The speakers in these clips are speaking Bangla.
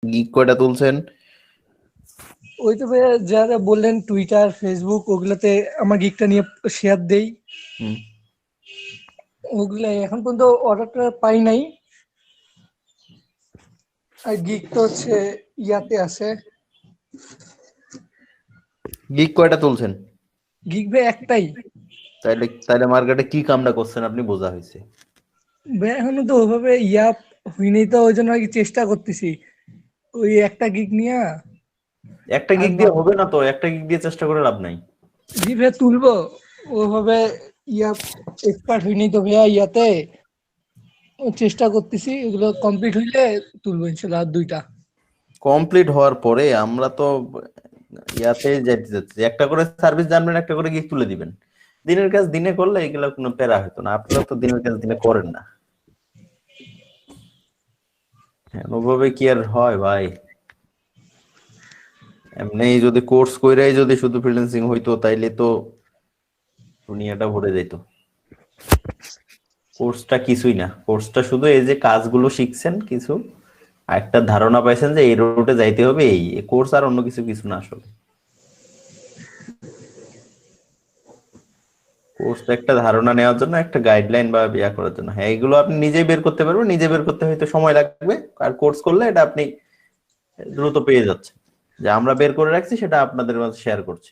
গিগ কয়টা তুলছেন? ওই তো ভাইয়া যারা বললেন টুইটার ফেসবুক ওগুলাতে আমার গিগটা নিয়ে শেয়ার দেই, হুম। ওগুলা এখন পর্যন্ত অর্ডারটা পাই নাই। আর গিগ তো হচ্ছে ইয়াতে আছে। গিগ কয়টা তুলছেন? গিগ ভাই একটাই তাইলে তাইলে মার্কেটে কি কামটা করছেন আপনি, বোঝা হয়েছে। ভাই, এখনো তো ওইভাবে ইয়া হয়নি, তো ওই জন্য আর কি চেষ্টা করতেছি ওই একটা গিগ নিয়ে। একটা আর গিগ দিয়ে হবে না তো, একটা গিগ দিয়ে চেষ্টা করে লাভ নাই। জি ভাইয়া তুলবো ওইভাবে, ইয়া এক্সপার্ট হয়নি তো ভাইয়া ইয়াতে, চেষ্টা করতেছি, এগুলো কমপ্লিট হইলে তুলবো ইনশাল্লাহ আর দুইটা। কমপ্লিট হওয়ার পরে আমরা তো ইয়াতে যাইতে যাচ্ছি, একটা করে সার্ভিস জানবেন, একটা করে গিগ তুলে দিবেন। দিনের কাজ দিনে করলে এগুলো কোনো প্যারা হতো না। আপনারা তো দিনের কাজ দিনে করেন না। হ্যাঁ, ওভাবে কি আর হয় ভাই? এমনি যদি কোর্স কইরাই যদি শুধু ফ্রিল্যান্সিং হইতো তাইলে তো দুনিয়াটা ভরে যেত। কোর্সটা কিছুই না, কোর্সটা শুধু এই যে কাজগুলো শিখছেন কিছু, আর একটা ধারণা পাইছেন যে এই রুটে যাইতে হবে, এই কোর্স আর অন্য কিছু কিছু না আসলে। কোর্স একটা ধারণা নেওয়ার জন্য, একটা গাইডলাইন বা ইয়া করার জন্য। হ্যাঁ, এগুলো আপনি নিজেই বের করতে পারবেন, নিজে বের করতে হয়তো সময় লাগবে। আর কোর্স করলে এটা আপনি দ্রুত পেয়ে যাচ্ছেন। যে আমরা বের করে রাখছি সেটা আপনাদের মাঝে শেয়ার করছি।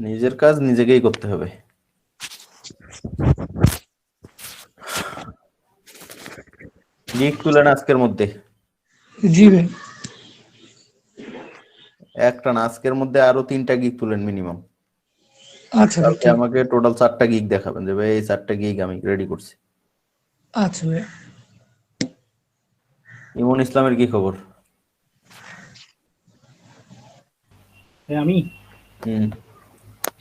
নিজের কাজ নিজেকেই করতে হবে। গিগ তুলেন আজকের মধ্যে জি ভাই। একটা না, আজকের মধ্যে আরো 3টা গিগ তুলেন মিনিমাম। আচ্ছা ভাই, কালকে ঠিক। আমাকে টোটাল 4টা গিগ দেখাবেন যে ভাই এই 4টা গিগ আমি রেডি করছি। আচ্ছা ভাই। ইমন ইসলামের কি খবর? আমি হুম।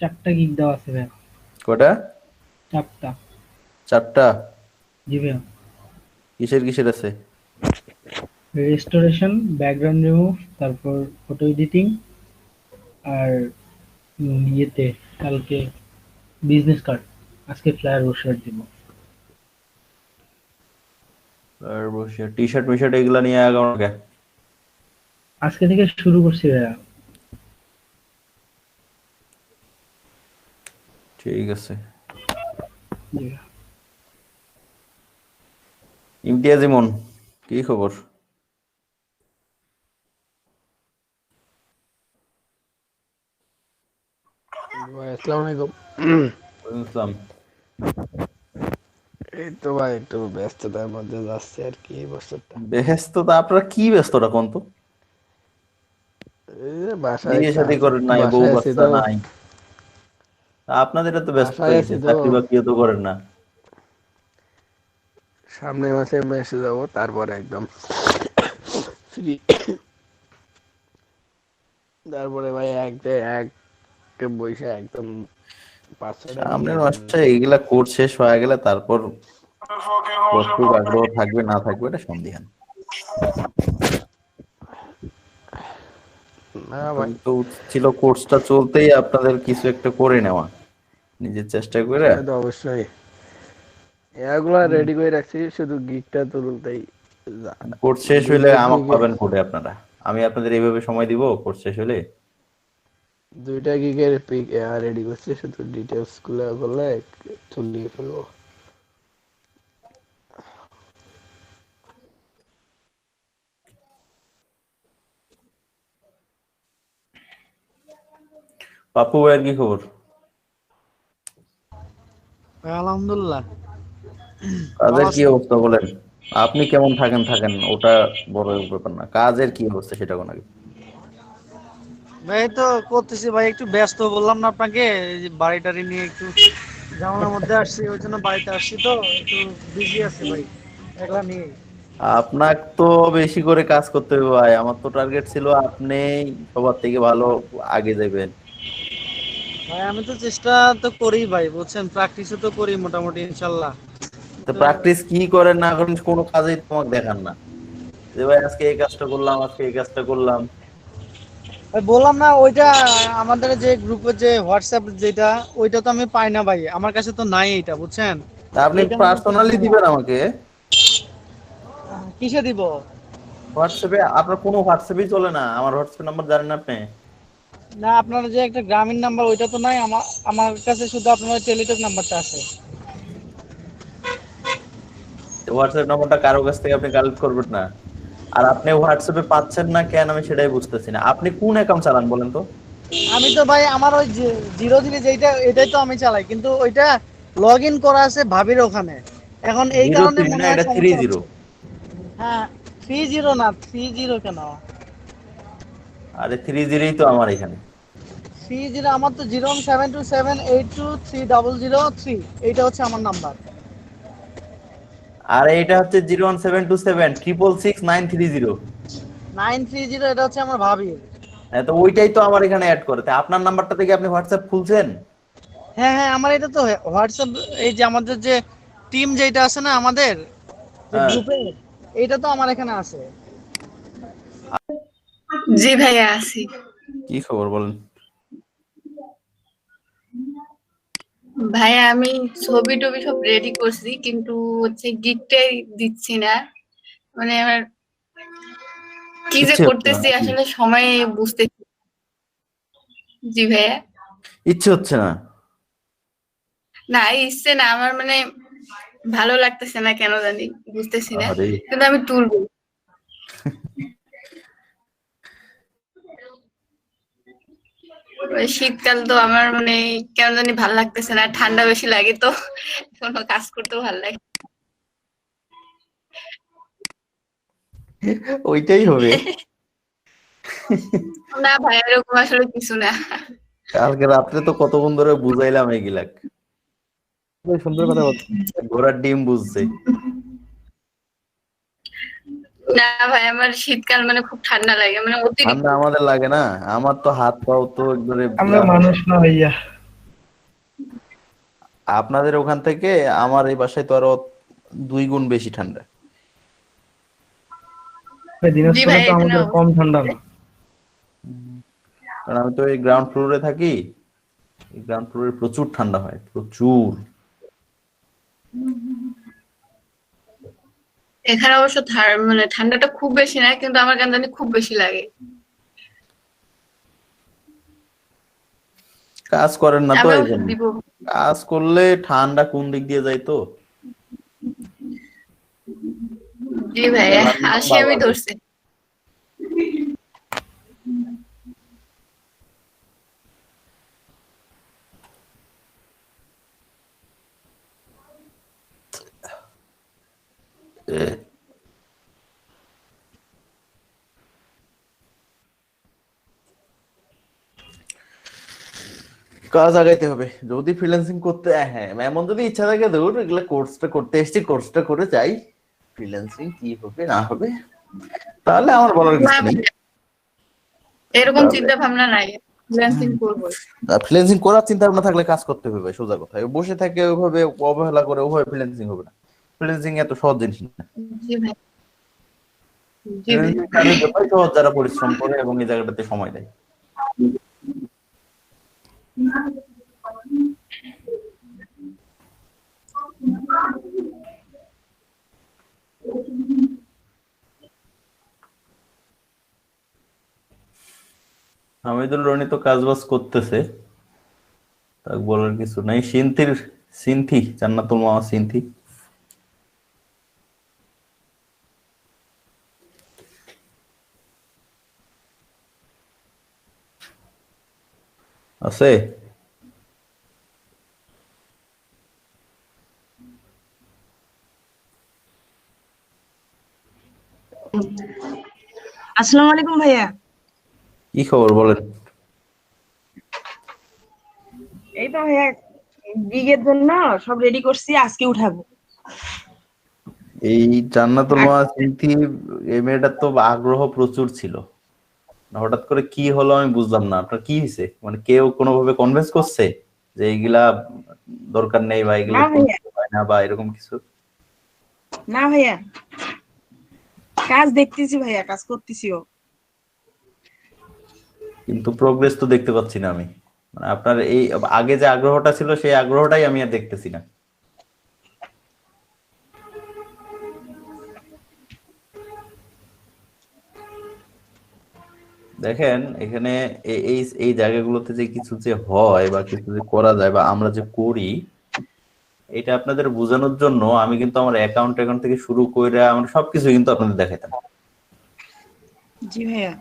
4টা গিগ দেওয়া আছে ভাই। কটা? 4টা। 4টা? জি ভাই। কিসের কিসের আছে? রেস্টোরেশন, ব্যাকগ্রাউন্ড রিমুভ, তারপর ফটো এডিটিং, আর ইয়েতে কালকে বিজনেস কার্ড, আজকে ফ্লায়ার বসে দিব। আর বসে টি শার্ট মি শার্ট এগুলা নিয়ে আগাও না? আজকে থেকে শুরু করছি ভাইয়া। ঠিক আছে। জি ভাইয়া। ইমতিয়াজ ইমন, কি খবর? ভাই আসসালামু আলাইকুম। ওয়ালাইকুম আসসালাম। এই তো ভাই একটু ব্যস্ততার মধ্যে যাচ্ছে আর কি এই বছরটা। ব্যস্ততা? আপনারা কি ব্যস্ততা কোন তো? এই যে বাসায় বিয়ে শাদী কাজ, করেন একটু নাই, বউ বাসায় আছি বাচ্চা তো। নাই, আপনাদের এত ব্যস্ততা বাসায় আছি কিসে? তো, চাকরি বাকরিও তো করেন না। সামনের মাসে মেসে যাবো, তারপরে একদম ফ্রি। তারপরে ভাই এক বৈশা একদম 5-6টা সামনের ভিডিও মাসে বানানো। এগুলা কোর্স শেষ হয়ে গেলে তারপর কতটুকু আগ্রহ থাকবে না থাকবে এটা সন্দেহান। না এখন ভাই, তো উচিত ছিল কোর্সটা চলতেই আপনাদের কিছু একটা করে নেওয়া, নিজের চেষ্টা করে। সেটা তো অবশ্যই এগুলা রেডি করে রাখছি, শুধু গিকটা তুলতেই। কোর্স শেষ হইলে দুইটা আমাকে গিগে পাবেন কোর্টে আপনারা। আমি আপনাদের এইভাবে সময় দিব, কোর্স শেষ হলে। দুইটা গিগের পিক রেডি করছি, শুধু ডিটেলস গুলো করলে তুলিয়ে ফেলবো। পাপ্পু ভাইয়ের কি খবর? আলহামদুলিল্লাহ ভালো কাজের কি আছি। অবস্থা বলেন? আপনি কেমন থাকেন থাকেন, ওটা বড় ব্যাপার না, কাজের কি অবস্থা সেটা কোন আগে। ভাই তো করতেছি ভাই, একটু ব্যস্ত বললাম না আপনাকে, এই যে বাড়িটারি নিয়ে একটু ঝামেলার মধ্যে আসছি, ওই জন্য বাড়িতে আসছি তো একটু বিজি আছি ভাই, একলা নিয়ে। আপনার তো বেশি করে কাজ করতে হবে ভাই। আমার তো টার্গেট ছিল আপনি সবার থেকে ভালো আগে যাবেন। ভাই আমি তো চেষ্টা তো করি ভাই, বুঝছেন, প্র্যাকটিসও তো করি মোটামুটি ইনশাল্লাহ। তো তো প্র্যাকটিস কি করেন না করেন কোনো কাজেই তোমাকে দেখান না যে ভাই আজকে এই কাজটা করলাম, আজকে এই কাজটা করলাম। ভাই বললাম না ওইটা আমাদের যে গ্রুপের যে হোয়াটসঅ্যাপ যেটা ওইটা তো আমি পাই না ভাই, আমার কাছে তো নাই এটা, বুঝছেন? তা আপনি এই কারণে তো পার্সোনালি দিবেন আমাকে কিসে দিব? হোয়াটসঅ্যাপে। আপনার কোনো হোয়াটসঅ্যাপই চলে না, আমার হোয়াটসঅ্যাপ নাম্বার জানেন না আপনি? না আপনার যে একটা গ্রামীণ নাম্বার ওইটা তো নাই, আমার আমার কাছে শুধু আপনার টেলিটক নাম্বারটা আছে। হোয়াটসঅ্যাপ নাম্বারটা কারো কাছ থেকে আপনি কালেক্ট করবেন না। আর আপনি হোয়াটসঅ্যাপে পাচ্ছেন না কেন আমি সেটাই বুঝতেছি না। আপনি কোন অ্যাকাউন্ট চালান বলেন তো? আমি তো ভাই আমার ওই জিরো জিরো যেটা এটাই তো আমি চালাই, কিন্তু ওইটা লগ ইন করা আছে ভাবির ওখানে, এখন এই 03 কারণে না, মনে হয় এটা সমস্যা 30। হচ্ছে। হ্যাঁ 30 না 30 কেন? আরে 30ই তো আমার এখানে। 30 আমার তো 01727823003, এইটা হচ্ছে আমার নাম্বার। আর এটা হচ্ছে 01727666930। 930 এটা হচ্ছে আমার ভাবির। হ্যাঁ, তো ওইটাই তো আমার এখানে অ্যাড করে। তাই আপনার নাম্বারটা থেকে আপনি হোয়াটসঅ্যাপ খুলছেন? হ্যাঁ হ্যাঁ আমার এটা তো হোয়াটসঅ্যাপ, এই যে আমাদের যে টিম যেটা আছে না আমাদের যে হ্যাঁ। গ্রুপে, এইটা তো আমার এখানে আছে। জি ভাইয়া আছি। কি খবর বলেন? ভাইয়া আমি ছবি টবি সব রেডি করছি, কিন্তু হচ্ছে গিকটাই দিচ্ছি না। মানে আমার কি যে ইচ্ছে হচ্ছে না করতেছি নাকি? আসলে সময় বুঝতেছি। জি ভাইয়া। ইচ্ছে হচ্ছে না? না ইচ্ছে না আমার, মানে ভালো লাগতেছে না কেন জানি, বুঝতেছি না, আরে কিন্তু আমি তুলবো। ওই শীতকাল তো আমার মানে কেন জানি ভালো লাগতেছে না, ঠান্ডা বেশি লাগে তো কোনো কাজ করতেও ভালো লাগে ওইটাই হবে। না ভাই, এরকম আসলে কিছু না। কালকে রাত্রে তো কতক্ষণ ধরে বুঝাইলাম এগুলাক। সুন্দর কথা বলছে, ঘোড়ার ডিম বুঝছে। না ভাই আমার শীতকাল মানে খুব ঠান্ডা লাগে, মানে অতিরিক্ত। ঠান্ডা আমাদের লাগে না, আমার তো হাত পাও তো একবারে আমরা মানুষ না ভাইয়া। আপনাদের ওখান থেকে আমার এই বাসায় তো আরো 2 গুণ বেশি ঠান্ডা। জি দিনাজপুরে ভাই তো এখানে আমাদের কম ঠান্ডা না। কারণ আমি তো এই গ্রাউন্ড ফ্লোরে থাকি, এই গ্রাউন্ড ফ্লোরে প্রচুর ঠান্ডা হয়, প্রচুর। এখানে অবশ্য মানে ঠান্ডাটা খুব বেশি না, কিন্তু আমার কেন জানি খুব বেশি লাগে। কাজ করেন না তো আমি এই অবশ্য জন্য। দিব। কাজ করলে ঠান্ডা কোন দিক দিয়ে যায় তো। জি ভাই আসি আমি ধরছি। কাজ আগাইতে হবে যদি ফ্রিল্যান্সিং করতে, হ্যাঁ এমন যদি ইচ্ছা থাকে ধর এগুলা কোর্সটা করতে এসেছি, কোর্সটা করে যাই, ফ্রিল্যান্সিং কি হবে না হবে তাহলে আমার বলার না কিছু নেই। ভাই, এরকম চিন্তা ভাবনা নাই, ফ্রিল্যান্সিং করবো। ফ্রিল্যান্সিং করার চিন্তা ভাবনা থাকলে কাজ করতে হবে ভাই, সোজা কথা। বসে থাকে ওইভাবে অবহেলা করে ওইভাবে ফ্রিল্যান্সিং হবে না। ফ্রিল্যান্সিং এত সহজ জিনিস না। জি ভাই। জি ভাই। ফ্রিল্যান্সিং কাজের ব্যাপারে সহজ যারা পরিশ্রম করে এবং এই জায়গাটাতে সময় দেয়। হামিদুল রনি তো কাজ বাজ করতেছে, তাকে বলার কিছু নাই। সিনথি জান্নাতুল মাওয়া সিনথি আছে? আসসালামু আলাইকুম ভাইয়া। কি খবর বলেন? এই তো ভাইয়া গিগের জন্য সব রেডি করছি, আজকে উঠাবো। এই জান্নাতুল মাওয়া সিনথি এই মেয়েটার তো আগ্রহ প্রচুর ছিল, হঠাৎ করে কি হলো আমি বুঝলাম না। আপনার কি হয়েছে? মানে কেউ কোনোভাবে কনভিন্স করছে যে এইগুলা দরকার নেই বা এগুলো না ভাইয়া, করতে হয় না বা এরকম কিছু? না ভাইয়া, কাজ দেখতেছি ভাইয়া, কাজ করতেছিও। কিন্তু প্রোগ্রেস তো দেখতে পাচ্ছি না আমি। মানে আপনার এই আগে যে আগ্রহটা ছিল সেই আগ্রহটাই আমি আর দেখতেছি না। দেখেন এখানে এই এই জায়গাগুলোতে যে কিছু যে হয় বা কিছু যে করা যায় বা আমরা যে করি, এটা আপনাদের বোঝানোর জন্য আমি কিন্তু আমার অ্যাকাউন্ট থেকে শুরু করে আমার সবকিছু কিন্তু আপনাদের দেখাইতাম। জি ভাইয়া।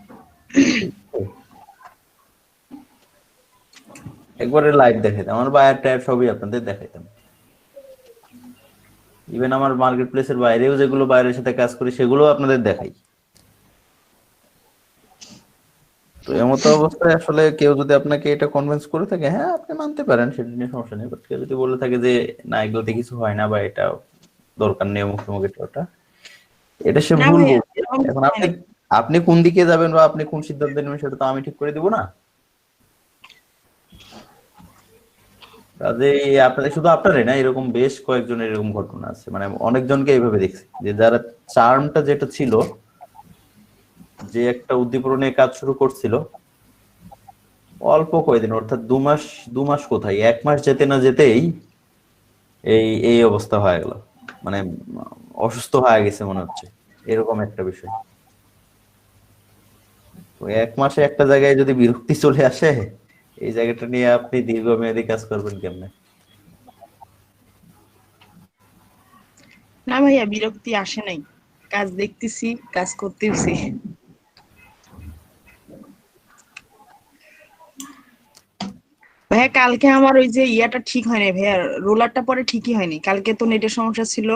একবারে লাইভ দেখাইতাম, আমার বায়ার টায়ার সবই আপনাদের দেখাইতাম। ইভেন আমার মার্কেট প্লেসের বাইরেও যেগুলো বাইরের সাথে কাজ করি সেগুলো আপনাদের দেখাই। তো এমতো অবস্থায় আসলে কেউ যদি আপনাকে এটা কনভিন্স করে থাকে, হ্যাঁ আপনি মানতে পারেন, সেটা নিয়ে সমস্যা নেই। বাট কেউ যদি বলে থাকে যে না এগুলোতে কিছু হয় না বা এটা দরকার নেই অমুক তমুক ওটা, এটা সে না ভুল ভাইয়া, বলছে। এরকম এখন হয় আপনি নাই। আপনি কোন দিকে যাবেন বা আপনি কোন সিদ্ধান্ত নেবেন সেটা তো আমি ঠিক করে দিব না। কাজে আপনাদের শুধু আপনারই না, এরকম বেশ কয়েকজনের এরকম ঘটনা আছে। মানে অনেকজনকে এইভাবে দেখছি যে যারা চার্মটা যেটা ছিল, যে একটা উদ্দীপনা নিয়ে কাজ শুরু করছিল, অল্প কয়েকদিন অর্থাৎ 2 মাস কোথায় 1 মাস যেতে না যেতেই এই এই অবস্থা হয়ে গেল। মানে অসুস্থ হয়ে গেছে মনে হচ্ছে, এরকম একটা বিষয়। তো 1 মাসে একটা জায়গায় যদি বিরক্তি চলে আসে, এই জায়গাটা নিয়ে আপনি দীর্ঘমেয়াদী কাজ করবেন কেমনে? না ভাইয়া, বিরক্তি আসে নাই। কাজ দেখতেছি, কাজ করতেছি। ভাইয়া কালকে আমার ওই যে ইয়াটা ঠিক হয়নি ভাইয়া, রোলারটা পরে ঠিকই হয়নি। কালকে তো নেটের সমস্যা ছিল,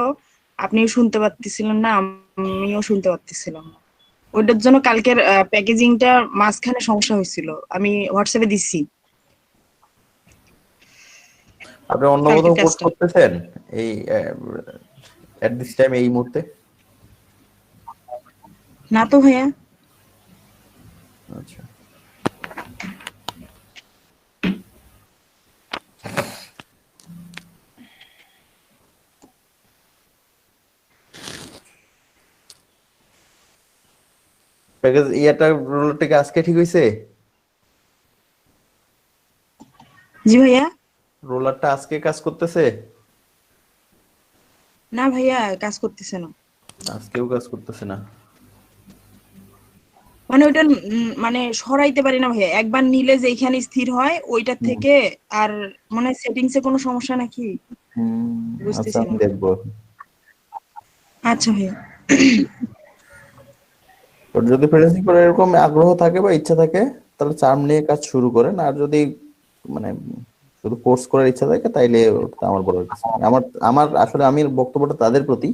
আপনিও শুনতে পাচ্ছিলেন না, আমিও শুনতে পাচ্ছিলাম না। ওইটার জন্য কালকের প্যাকেজিংটা মাঝখানে সমস্যা হয়েছিল, আমি হোয়াটসঅ্যাপে দিচ্ছি আপনি অন্য কালকের কোথাও কোর্স কাজটা। করতেছেন এই এট দিস টাইম, এই মুহূর্তে? না তো ভাইয়া। আচ্ছা, প্যাকেজ ইয়াটা রোলারটা কি আজকে ঠিক হয়েছে? জি ভাইয়া। রোলারটা আজকে কাজ করতেছে? না ভাইয়া, কাজ করতেছে না। আজকেও কাজ করতেছে না? মানে ওইটা মানে সরাইতে পারি না ভাইয়া। একবার নিলে যেখানে স্থির হয় ওইটার হুম। থেকে আর মানে সেটিংস এ কোনো সমস্যা নাকি আচ্ছা, বুঝতেছি আমি না। দেখবো। আচ্ছা ভাইয়া। ওর যদি ফ্রিল্যান্সিং করার এরকম আগ্রহ থাকে বা ইচ্ছা থাকে, তাহলে চার্ম নিয়ে কাজ শুরু করেন। আর যদি মানে শুধু কোর্স করার ইচ্ছা থাকে, তাইলে ওটা আমার বলার কিছু নেই। আমার আমার আসলে আমি বক্তব্যটা তাদের প্রতি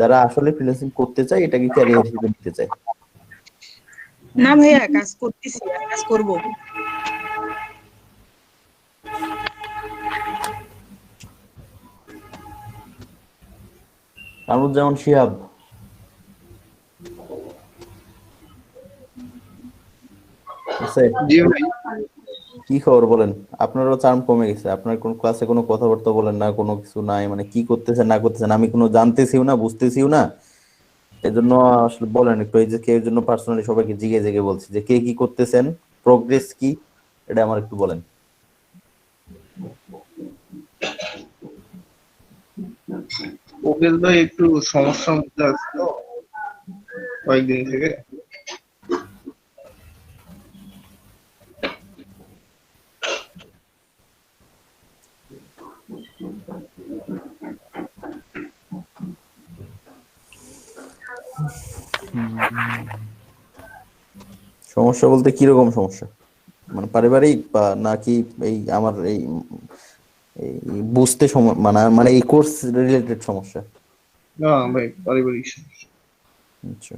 যারা আসলে ফ্রিল্যান্সিং করতে চায়, এটাকে ক্যারিয়ার হিসেবে নিতে চায়। না ভাইয়া, কাজ করতেছি আর কাজ করবো। কামরুজ্জামান শিহাব, আছে? জি ভাই। কি খবর বলেন? আপনারও চার্ম কমে গেছে, আপনার কোন ক্লাসে কোনো কথাবার্তা বলেন না, কোনো কিছু নাই। মানে কি করতেছেন না করতেছেন আমি কোনো জানতেছিও না, বুঝতেছিও না। এজন্য আসলে বলেন একটু, এই যে কে জন্য পার্সোনালি সবাইকে জিগে জিগে বলছি যে কে কি করতেছেন, প্রোগ্রেস কি, এটা আমার একটু বলেন। ওবেল ভাই একটু সমস্যার মধ্যে আছে তো কয়েকদিন থেকে। সমস্যা বলতে কিরকম সমস্যা? মানে পারিবারিক বা নাকি এই আমার এই এই বুঝতে মানে মানে এই কোর্স রিলেটেড সমস্যা? না ভাই, পারিবারিক সমস্যা। আচ্ছা,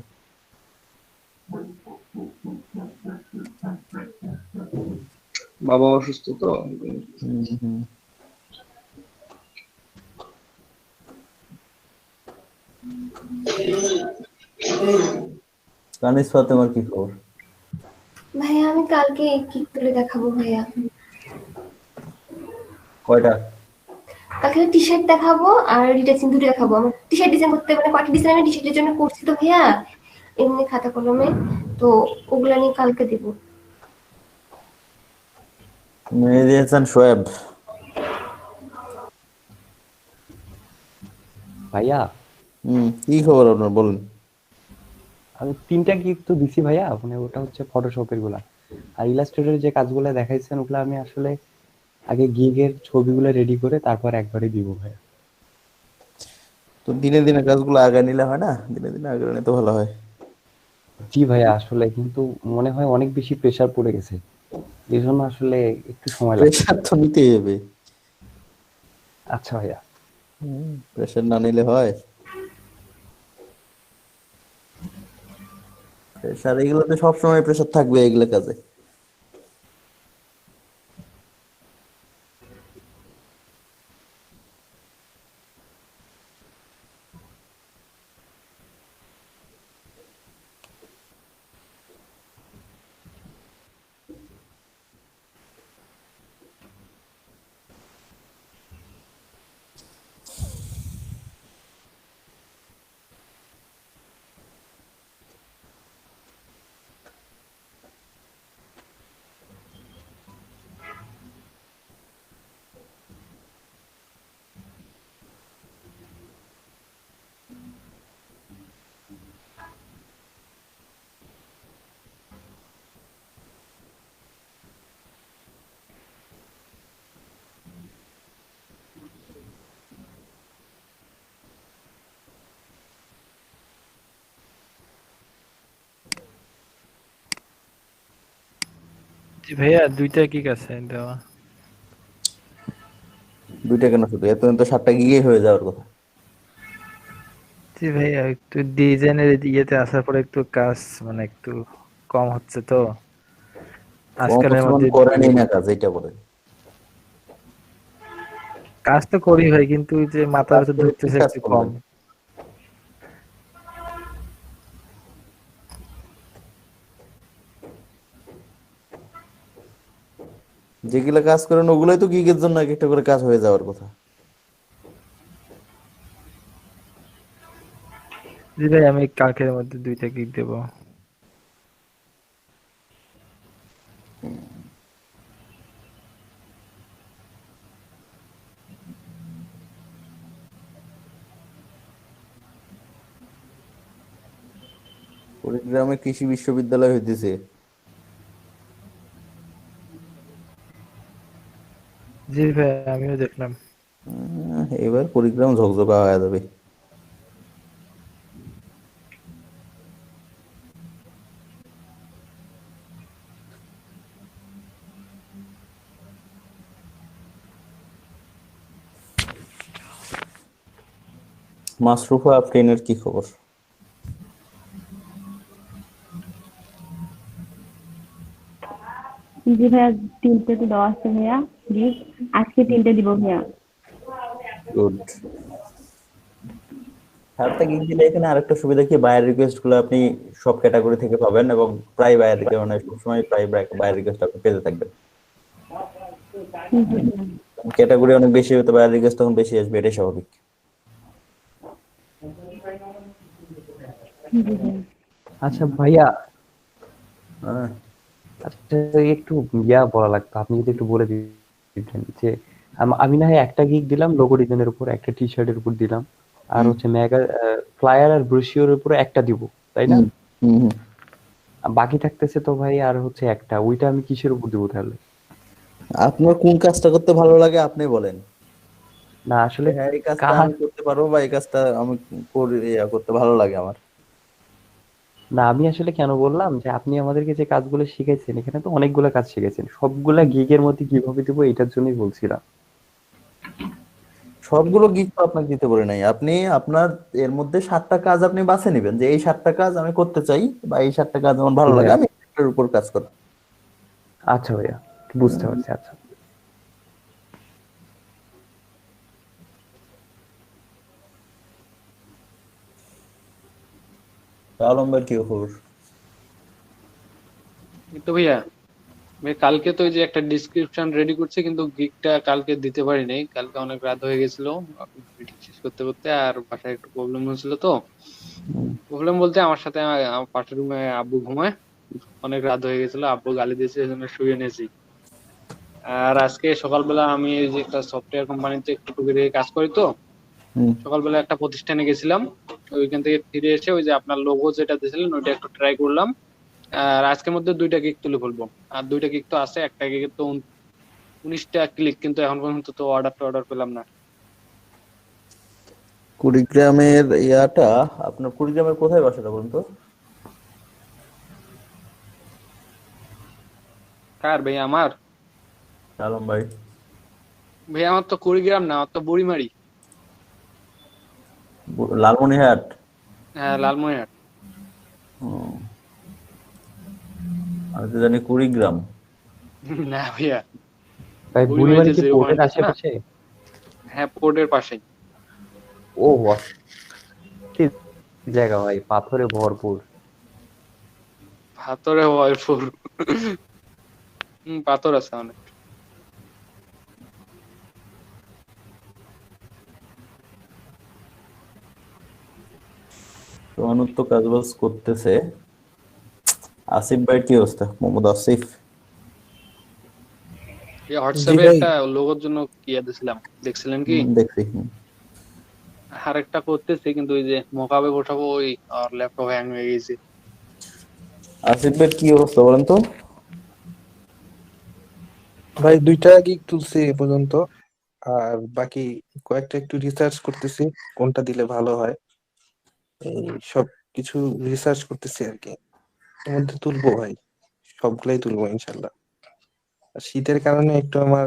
বাবা অসুস্থ তো। কানিস ফাতেমার কি খবর? ভাইয়া আমি কালকে কিক তুলে দেখাবো ভাইয়া। কয়টা? কালকে টি শার্ট দেখাবো আর ডিটেচিং দুটো দেখাবো। আমার টি শার্ট ডিজাইন করতে মানে কয়েকটা ডিজাইন আমি টি শার্টের জন্য করছি তো ভাইয়া, এমনি খাতা কলমে। তো ওগুলা নিয়ে কালকে দিব। মেহেদী হাসান শোয়েব। ভাইয়া কি খবর আপনার বলুন। আমি 3টা গিগ তো দিছি ভাইয়া, মানে ওটা হচ্ছে ফটোশপের গুলা। আর ইলাস্ট্রেটরের যে কাজগুলো দেখাইছেন ওগুলো আমি আসলে আগে গিগের ছবিগুলো রেডি করে তারপর একবারে দিব ভাইয়া। তো দিনে দিনে কাজগুলো আগায় নিলে হয় না? দিনে দিনে আগায় নিলে তো ভালো হয়। জি ভাইয়া, আসলে কিন্তু মনে হয় অনেক বেশি প্রেসার পড়ে গেছে, এই জন্য আসলে একটু সময় লাগবে। প্রেশার তো নিতেই হবে। আচ্ছা ভাইয়া। প্রেশার না নিলে হয়? প্রেশার এগুলোতে সবসময় প্রেশার থাকবে এগুলো কাজে। জি ভাইয়া, 2টা গিগ আছে দেওয়া। 2টা কেন শুধু? এতদিন তো 7টা গিগেই হয়ে যাওয়ার কথা। জি ভাইয়া, একটু ডিজাইনের ইয়েতে আসার পরে একটু কাজ মানে একটু কম হচ্ছে তো আজকালের কর্মসংস্থান মধ্যে। করেনই না কাজ, এটা বলেন। কাজ তো করি ভাই, কিন্তু ওই যে মাথার কাজ ভিতর করে কি ঢুকতেছে কাজ একটু কম। করবেন? যেগুলা কাজ করেন ওগুলাই তো গিগের জন্য এক একটা করে কাজ হয়ে যাওয়ার কথা। জি ভাই, আমি কালকের মধ্যে 2টা গিগ দেবো। কুড়িগ্রামে কৃষি বিশ্ববিদ্যালয় হইতেছে। জি ভাই, আমিও দেখলাম। এবার কুড়িগ্রাম ঝকঝকা হয়ে যাবে। মাশরুফা আফরিনের কি খবর? জি ভাইয়া, 3টে তো দেওয়া আছে ভাইয়া গিগ। আজকে 3টে দিব ভাইয়া। গুড। 7টা গিগ দিলে এখানে আরেকটা সুবিধা কি, বায়ার রিকোয়েস্ট গুলো আপনি সব ক্যাটাগরি থেকে পাবেন এবং প্রায় বায়ার মানে সবসময় প্রায় বায়ার রিকোয়েস্ট আপনি পেতে থাকবেন। জি ভাইয়া। ক্যাটাগরি অনেক বেশি হতে বায়ার রিকোয়েস্ট তখন বেশি আসবে, এটাই স্বাভাবিক। জি ভাইয়া। আচ্ছা ভাইয়া, হ্যাঁ আচ্ছা একটু বলা লাগতো, আপনি যদি একটু বলে দিতেন যে আমি না হয় একটা গিগ দিলাম লোগো ডিজাইনের উপর, একটা টি শার্টের উপর দিলাম, আর হচ্ছে মেগা ফ্লায়ার আর ব্রোশিওর উপর একটা দিব, তাই না? আর বাকি থাকতেছে তো ভাই আর হচ্ছে একটা, ওইটা আমি কিসের উপর দিব তাহলে? আপনার কোন কাজটা করতে ভালো লাগে আপনি বলেন। না আসলে হ্যাঁ এই কাজটা কাজ, আমি করতে পারবো বা এই কাজটা আমি করতে ভালো লাগে আমার। না আমি আসলে কেন বললাম যে আপনি আমাদেরকে যে কাজগুলো শিখাইছেন, এখানে তো অনেকগুলো কাজ শিখাইছেন, সবগুলা গিগের মধ্যে কিভাবে দিব এটার জন্যই বলছিলাম। সবগুলো গিগ তো আপনাকে দিতে পারি নাই, আপনি আপনার এর মধ্যে 7টা কাজ আপনি বাছে নেবেন যে এই 7টা কাজ আমি করতে চাই বা এই 7টা কাজ আমার ভালো লাগে, ভাইয়া, আমি এটার উপর কাজ করব। আচ্ছা ভাইয়া, বুঝতে পারছি। আচ্ছা আলম ভাই কি খবর? তো ভাইয়া, কালকে তো ওই যে একটা ডিসক্রিপশন রেডি করছে, কিন্তু গিগটা কালকে দিতে পারি নাই, কালকে অনেক রাত হয়ে গেছিল মিটিং শেষ করতে করতে, আর বাসায় একটু প্রবলেম হয়েছিল। তো প্রবলেম বলতে আমার সাথে আমার পাশের রুমে আব্বু ঘুমায়, অনেক রাত হয়ে গেছিল, আব্বু গালি দিয়েছে, এই জন্য শুয়ে নিয়েছি। আর আজকে সকালবেলা আমি এই যে একটা সফটওয়্যার কোম্পানিতে একটু টুকি কাজ করি তো, সকালবেলা একটা প্রতিষ্ঠানে গেছিলাম, ওইখান থেকে ফিরে এসে ওই যে আপনার লোগো যেটা দিয়েছিলেন ওইটা একটু ট্রাই করলাম। আর আজকের মধ্যে 2টা গিগ তুলে ফেলবো। আর 2টা গিগ তো আছে, একটা গিগে তো 19টা ক্লিক, কিন্তু এখন পর্যন্ত তো অর্ডার পেলাম না। কুড়িগ্রামের ইয়াটা, আপনার কুড়িগ্রামের কোথায় বাসাটা বলুন তো? কার ভাই? আমার আলম ভাই। ভাই আমার তো কুড়িগ্রাম না, আমার তো বুড়িমারি। লালমনিরহাট। হ্যাঁ, লালমনিরহাট। আমি তো জানি কুড়িগ্রাম। না ভাইয়া, ভাই বুড়িমারি কি পোর্টের আশেপাশে? হ্যাঁ, পোর্টের পাশেই। ও অস্থির জায়গা ভাই, পাথরে ভরপুর। পাথরে ভরপুর। পাথর আছে অনেক। মানুষ তো কাজবাজ করতেছে। আসিফ ভাই কি অবস্থা? মোহাম্মদ আসিফ হোয়াটসঅ্যাপে একটা লোগোর জন্য কি দিয়েছিলাম, দেখছিলেন কি? দেখছি। আরেকটা করতেছি, কিন্তু ওই যে মোকাবে বসাবো ওই আর ল্যাপটপ হ্যাং হয়ে গেছে। আসিফ ভাই কি অবস্থা বলেন তো? ভাই 2টা গিগ তুলছি এ পর্যন্ত, আর বাকি কয়েকটা একটু রিসার্চ করতেছি কোনটা দিলে ভালো হয়, এই সব কিছু রিসার্চ করতেছি আর কি। এর মধ্যে তুলবো ভাই, সবগুলাই তুলবো ইনশাল্লাহ। আর শীতের কারণে একটু আমার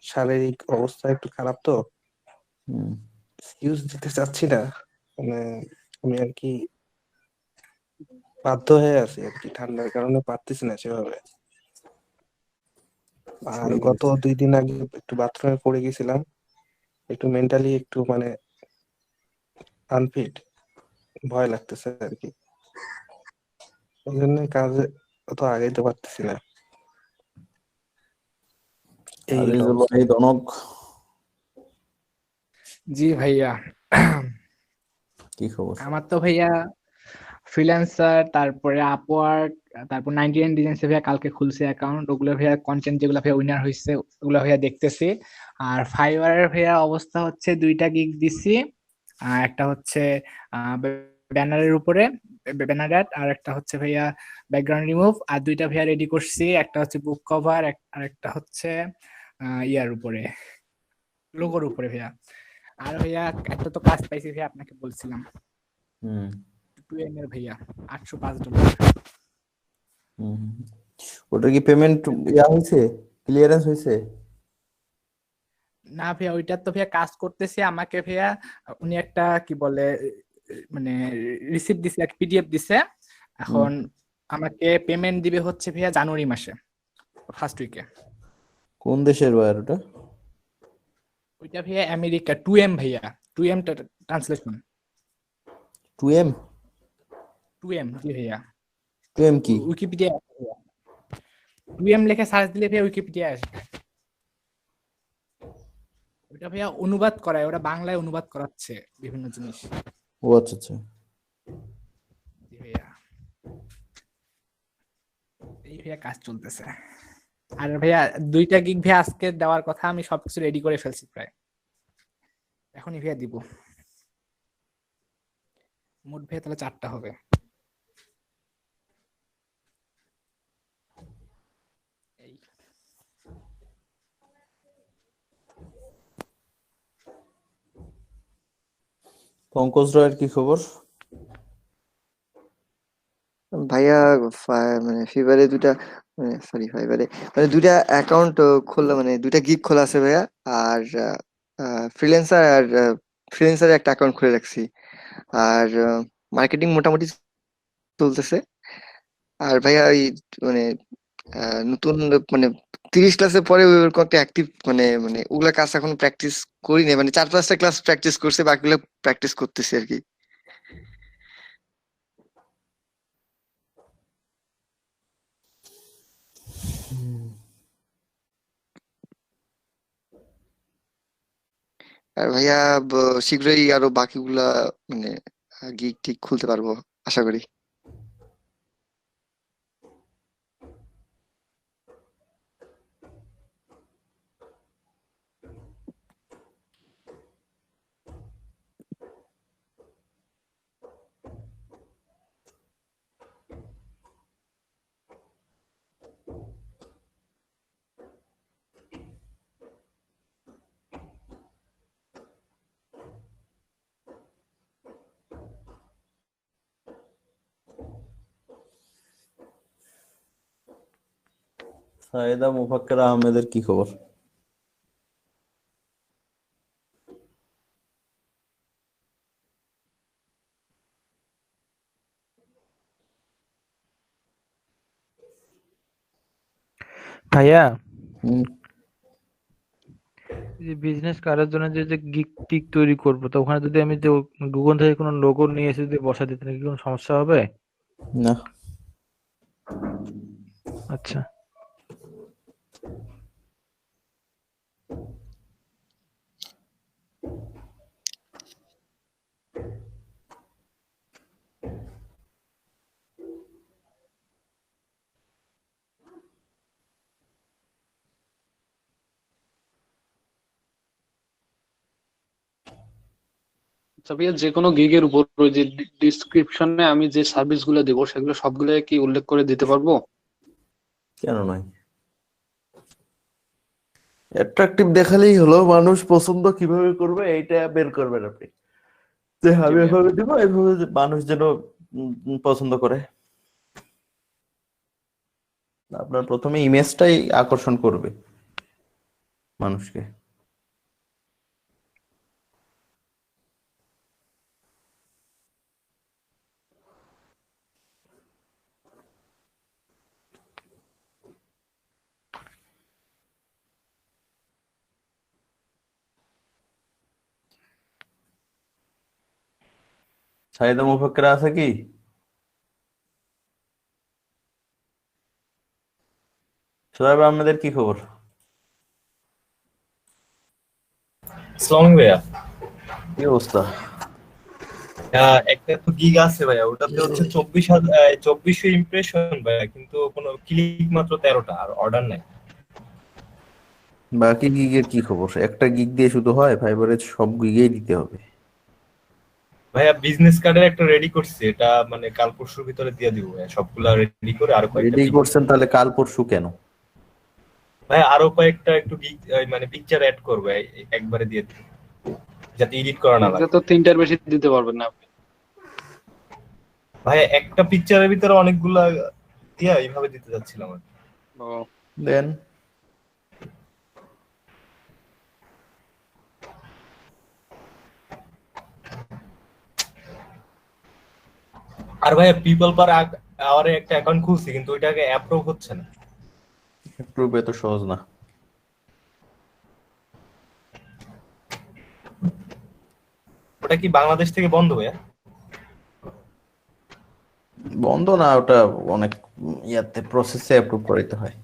শারীরিক অবস্থা একটু খারাপ তো, এক্সকিউজ দিতে চাচ্ছি না, মানে আমি আর কি বাধ্য হয়ে আছি আর কি, ঠান্ডার কারণে পারতেছি না সেভাবে। আর গত 2 দিন আগে একটু বাথরুমে পড়ে গেছিলাম, একটু মেন্টালি একটু মানে আনফিট, ভয় লাগতেছে আর কি, এই জন্য কাজে অত আগাইতে পারতেছি না। আজিজুল ভাই দনক। জি ভাইয়া, কি খবর? আমার তো ভাইয়া ফ্রিল্যান্সার, তারপরে আপওয়ার্ক, তারপর 99 ডিজাইনসে ভাইয়া কালকে খুলছে অ্যাকাউন্ট, ওগুলো ভাইয়া কন্টেন্ট যেগুলো ভাইয়া উইনার হয়েছে ওগুলো ভাইয়া দেখতেছি। আর ফাইবারের ভাইয়া অবস্থা হচ্ছে 2টা গিগ দিছি, একটা হচ্ছে ব্যানারের উপরে ব্যানার অ্যাড, আর একটা হচ্ছে ভাইয়া ব্যাকগ্রাউন্ড রিমুভ। আর 2টা ভাইয়া রেডি করছি, একটা হচ্ছে বুক কভার আর একটা হচ্ছে ইয়ার উপরে, লোগোর উপরে ভাইয়া। আর ভাইয়া একটা তো কাজ পাইছি ভাইয়া, আপনাকে বলছিলাম 2M এর ভাইয়া, $805। ওটা কি পেমেন্ট ইয়া হয়েছে, ক্লিয়ারেন্স হয়েছে? না ভাইয়া, ওইটা তো ভাইয়া কাজ করতেছে। আমাকে ভাইয়া উনি একটা কি বলে মানে রিসিপ্ট দিছে, একটা পিডিএফ দিছে। এখন আমাকে পেমেন্ট দিবে হচ্ছে ভাইয়া জানুয়ারি মাসে, ফার্স্ট উইকে। কোন দেশের ভাইয়া ওটা? ওইটা ভাইয়া আমেরিকা, 2M ভাইয়া, 2M ট্রান্সলেশন। 2M? 2M জি ভাইয়া। 2M কি? উইকিপিডিয়া ভাইয়া, 2M লিখে সার্চ দিলে ভাইয়া উইকিপিডিয়া আসবে। ওটা ভাইয়া অনুবাদ করায়, ওটা বাংলায় অনুবাদ করাচ্ছে বিভিন্ন জিনিস। ও আচ্ছা আচ্ছা। জি ভাইয়া, এই ভাইয়া কাজ চলতেছে। আর ভাইয়া 2টা গিগ ভাইয়া আজকে দেওয়ার কথা, আমি সবকিছু রেডি করে ফেলছি প্রায়, এখনই ভাইয়া দিব। মোট ভাইয়া তাহলে 4টা হবে। পঙ্কজ রায়ের কি খবর? ভাইয়া মানে ফিভারে ফাইবারে মানে 2টা অ্যাকাউন্ট খোলা, মানে 2টা গিগ খোলা আছে ভাইয়া। আর ফ্রিল্যান্সারে একটা অ্যাকাউন্ট খুলে রাখছি। আর মার্কেটিং মোটামুটি চলতেছে। আর ভাইয়া ওই মানে নতুন মানে 30 ক্লাসের পরে ওরকম একটা অ্যাক্টিভ মানে মানে ওগুলা কাজ এখন প্র্যাকটিস করি না, মানে 4-5টা ক্লাস প্র্যাকটিস করছে, বাকিগুলো প্র্যাকটিস করতেছি আর কি। আর ভাইয়া শীঘ্রই আরো বাকিগুলা মানে গিগ টিগ খুলতে পারবো আশা করি। সাইদা মুফাক্কের আহমেদের কি খবর? ভাইয়া হুম, যে বিজনেস করার জন্য যে গিগ টিক তৈরি করবো, তো ওখানে যদি আমি যে গুগল থেকে কোনো লোগো নিয়ে এসে যদি বসা দিতে নাকি কোনো সমস্যা হবে? না। আচ্ছা। আচ্ছা ভাইয়া, যে কোনো গিগের উপর ওই যে ডিসক্রিপশনে আমি যে সার্ভিস গুলো দেবো সেগুলো সবগুলো কি উল্লেখ করে দিতে পারবো? কেন নয়? অ্যাট্রাকটিভ দেখালেই হলো, মানুষ পছন্দ কিভাবে করবে এইটা বের করবেন আপনি, যে আমি এভাবে দিব, এভাবে মানুষ যেন পছন্দ করে। আপনার প্রথমে ইমেজটাই আকর্ষণ করবে মানুষকে। সাইদা মুফাক্কের আছে কি? সোহেব আহমেদের কি খবর? আসসালামু আলাইকুম ভাইয়া। কি অবস্থা? একটা তো গিগ আছে ভাইয়া, ওটাতে হচ্ছে 2400 ইমপ্রেশন ভাইয়া, কিন্তু কোনো ক্লিক মাত্র 13টা, আর অর্ডার নাই। বাকি গিগের কি খবর? একটা গিগ দিয়ে শুধু হয়? ফাইবারে সব গিগেই দিতে হবে। ভাইয়া বিজনেস কার্ডের একটা রেডি করছি, এটা মানে কাল পরশুর ভিতরে দিয়ে দিব ভাইয়া, সবগুলা রেডি করে। আর কয়েকটা রেডি করছেন তাহলে কাল পরশু কেন? ভাইয়া আরো কয়েকটা একটু গিগ মানে পিকচার অ্যাড করবে, একবারে দিয়ে দিব যাতে এডিট করা না এটা লাগে। তো 3টার বেশি দিতে পারবেন না আপনি। ভাইয়া একটা পিকচারের ভিতরে অনেকগুলা দিয়া এইভাবে দিতে যাচ্ছিলাম আর কি। ও দেন আর ভাইয়া পিপল পার আওয়ারে একটা অ্যাকাউন্ট খুলছি, কিন্তু ওইটাকে অ্যাপ্রুভ হচ্ছে না। অ্যাপ্রুভ এত সহজ না। ওটা কি বাংলাদেশ থেকে বন্ধ ভাইয়া? বন্ধ না, ওটা অনেক ইয়াতে প্রসেসে অ্যাপ্রুভ করাইতে হয়।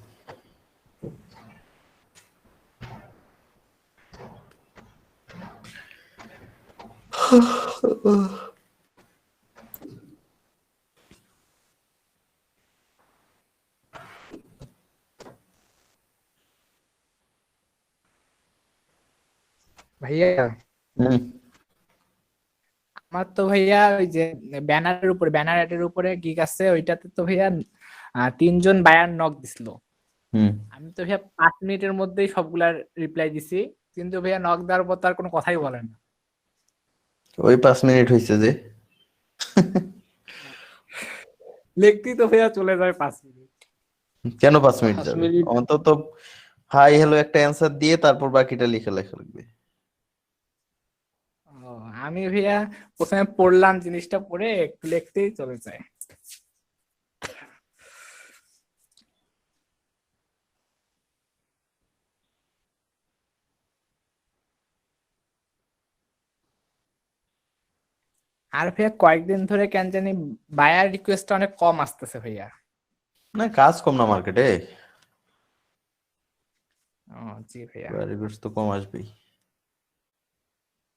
ভাইয়া আমার তো ভাইয়া ওই যে ব্যানারের উপরে, ব্যানার অ্যাডের উপরে গিগ আছে, ওইটাতে তো ভাইয়া 3জন বায়ার নক দিছিল। আমি তো ভাইয়া 5 মিনিটের মধ্যেই সবগুলার রিপ্লাই দিছি, কিন্তু ভাইয়া নক দেওয়ার পর তার কোনো কথাই বলেন না। ওই 5 মিনিট হয়েছে যে লিখতেই তো ভাইয়া চলে যায় 5 মিনিট। কেন 5 মিনিট যাবে? অন্তত হাই হ্যালো একটা অ্যান্সার দিয়ে তারপর বাকিটা লিখে লেখা লাগবে। আমি ভাইয়া প্রথমে পড়লাম, জিনিসটা পড়ে একটু লিখতেই চলে যায়। আর ভাইয়া কয়েকদিন ধরে কেন জানি বায়ার রিকোয়েস্ট অনেক কম আসতেছে ভাইয়া। না, কাজ কম না মার্কেটে। জি ভাইয়া, রিকোয়েস্ট তো কম আসবেই।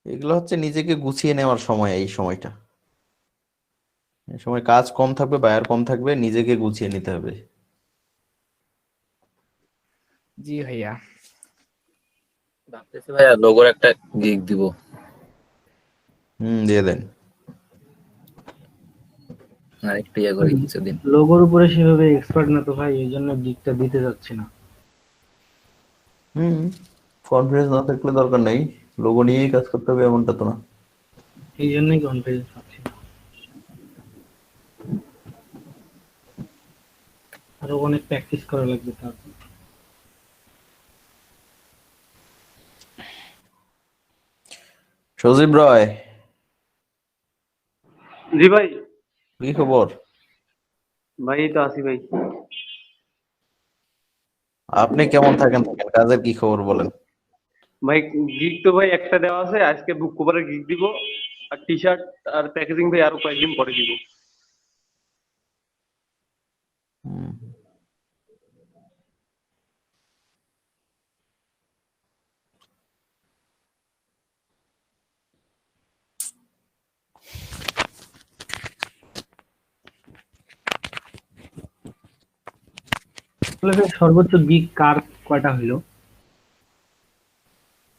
এগুলো হচ্ছে নিজেকে গুছিয়ে নেওয়ার সময়। এই সময়টা, এই সময় কাজ কম থাকবে, বায়ার কম থাকবে, নিজেকে গুছিয়ে নিতে হবে। জি ভাইয়া। ভাবতেছি ভাইয়া লোগোর একটা গিগ দিব। দিয়ে দেন। আর একটু ইয়ে করি কিছুদিন। লোগোর উপরে সেভাবে এক্সপার্ট না তো ভাই, এই জন্য গিগটা দিতে যাচ্ছি না। কনফিডেন্স না থাকলে দরকার নেই, লোগো নিয়েই কাজ করতে হবে এমনটা তো না। এই জন্যই কনফিডেন্স পাচ্ছি না। আরো অনেক প্র্যাকটিস করা লাগবে তারপর। সজীব রয়, জি ভাই। কি খবর? ভাই এই তো আছি ভাই। আপনি কেমন থাকেন কাজের কি খবর বলেন? ভাই গিগ তো ভাই একটা দেওয়া আছে, আজকে বুক কভারের গিগ দিব, আর টি শার্ট আর প্যাকেজিং ভাই আরো কয়েকদিন পরে দিব। আসলে ভাই সর্বোচ্চ গিগ কার কয়টা হইলো?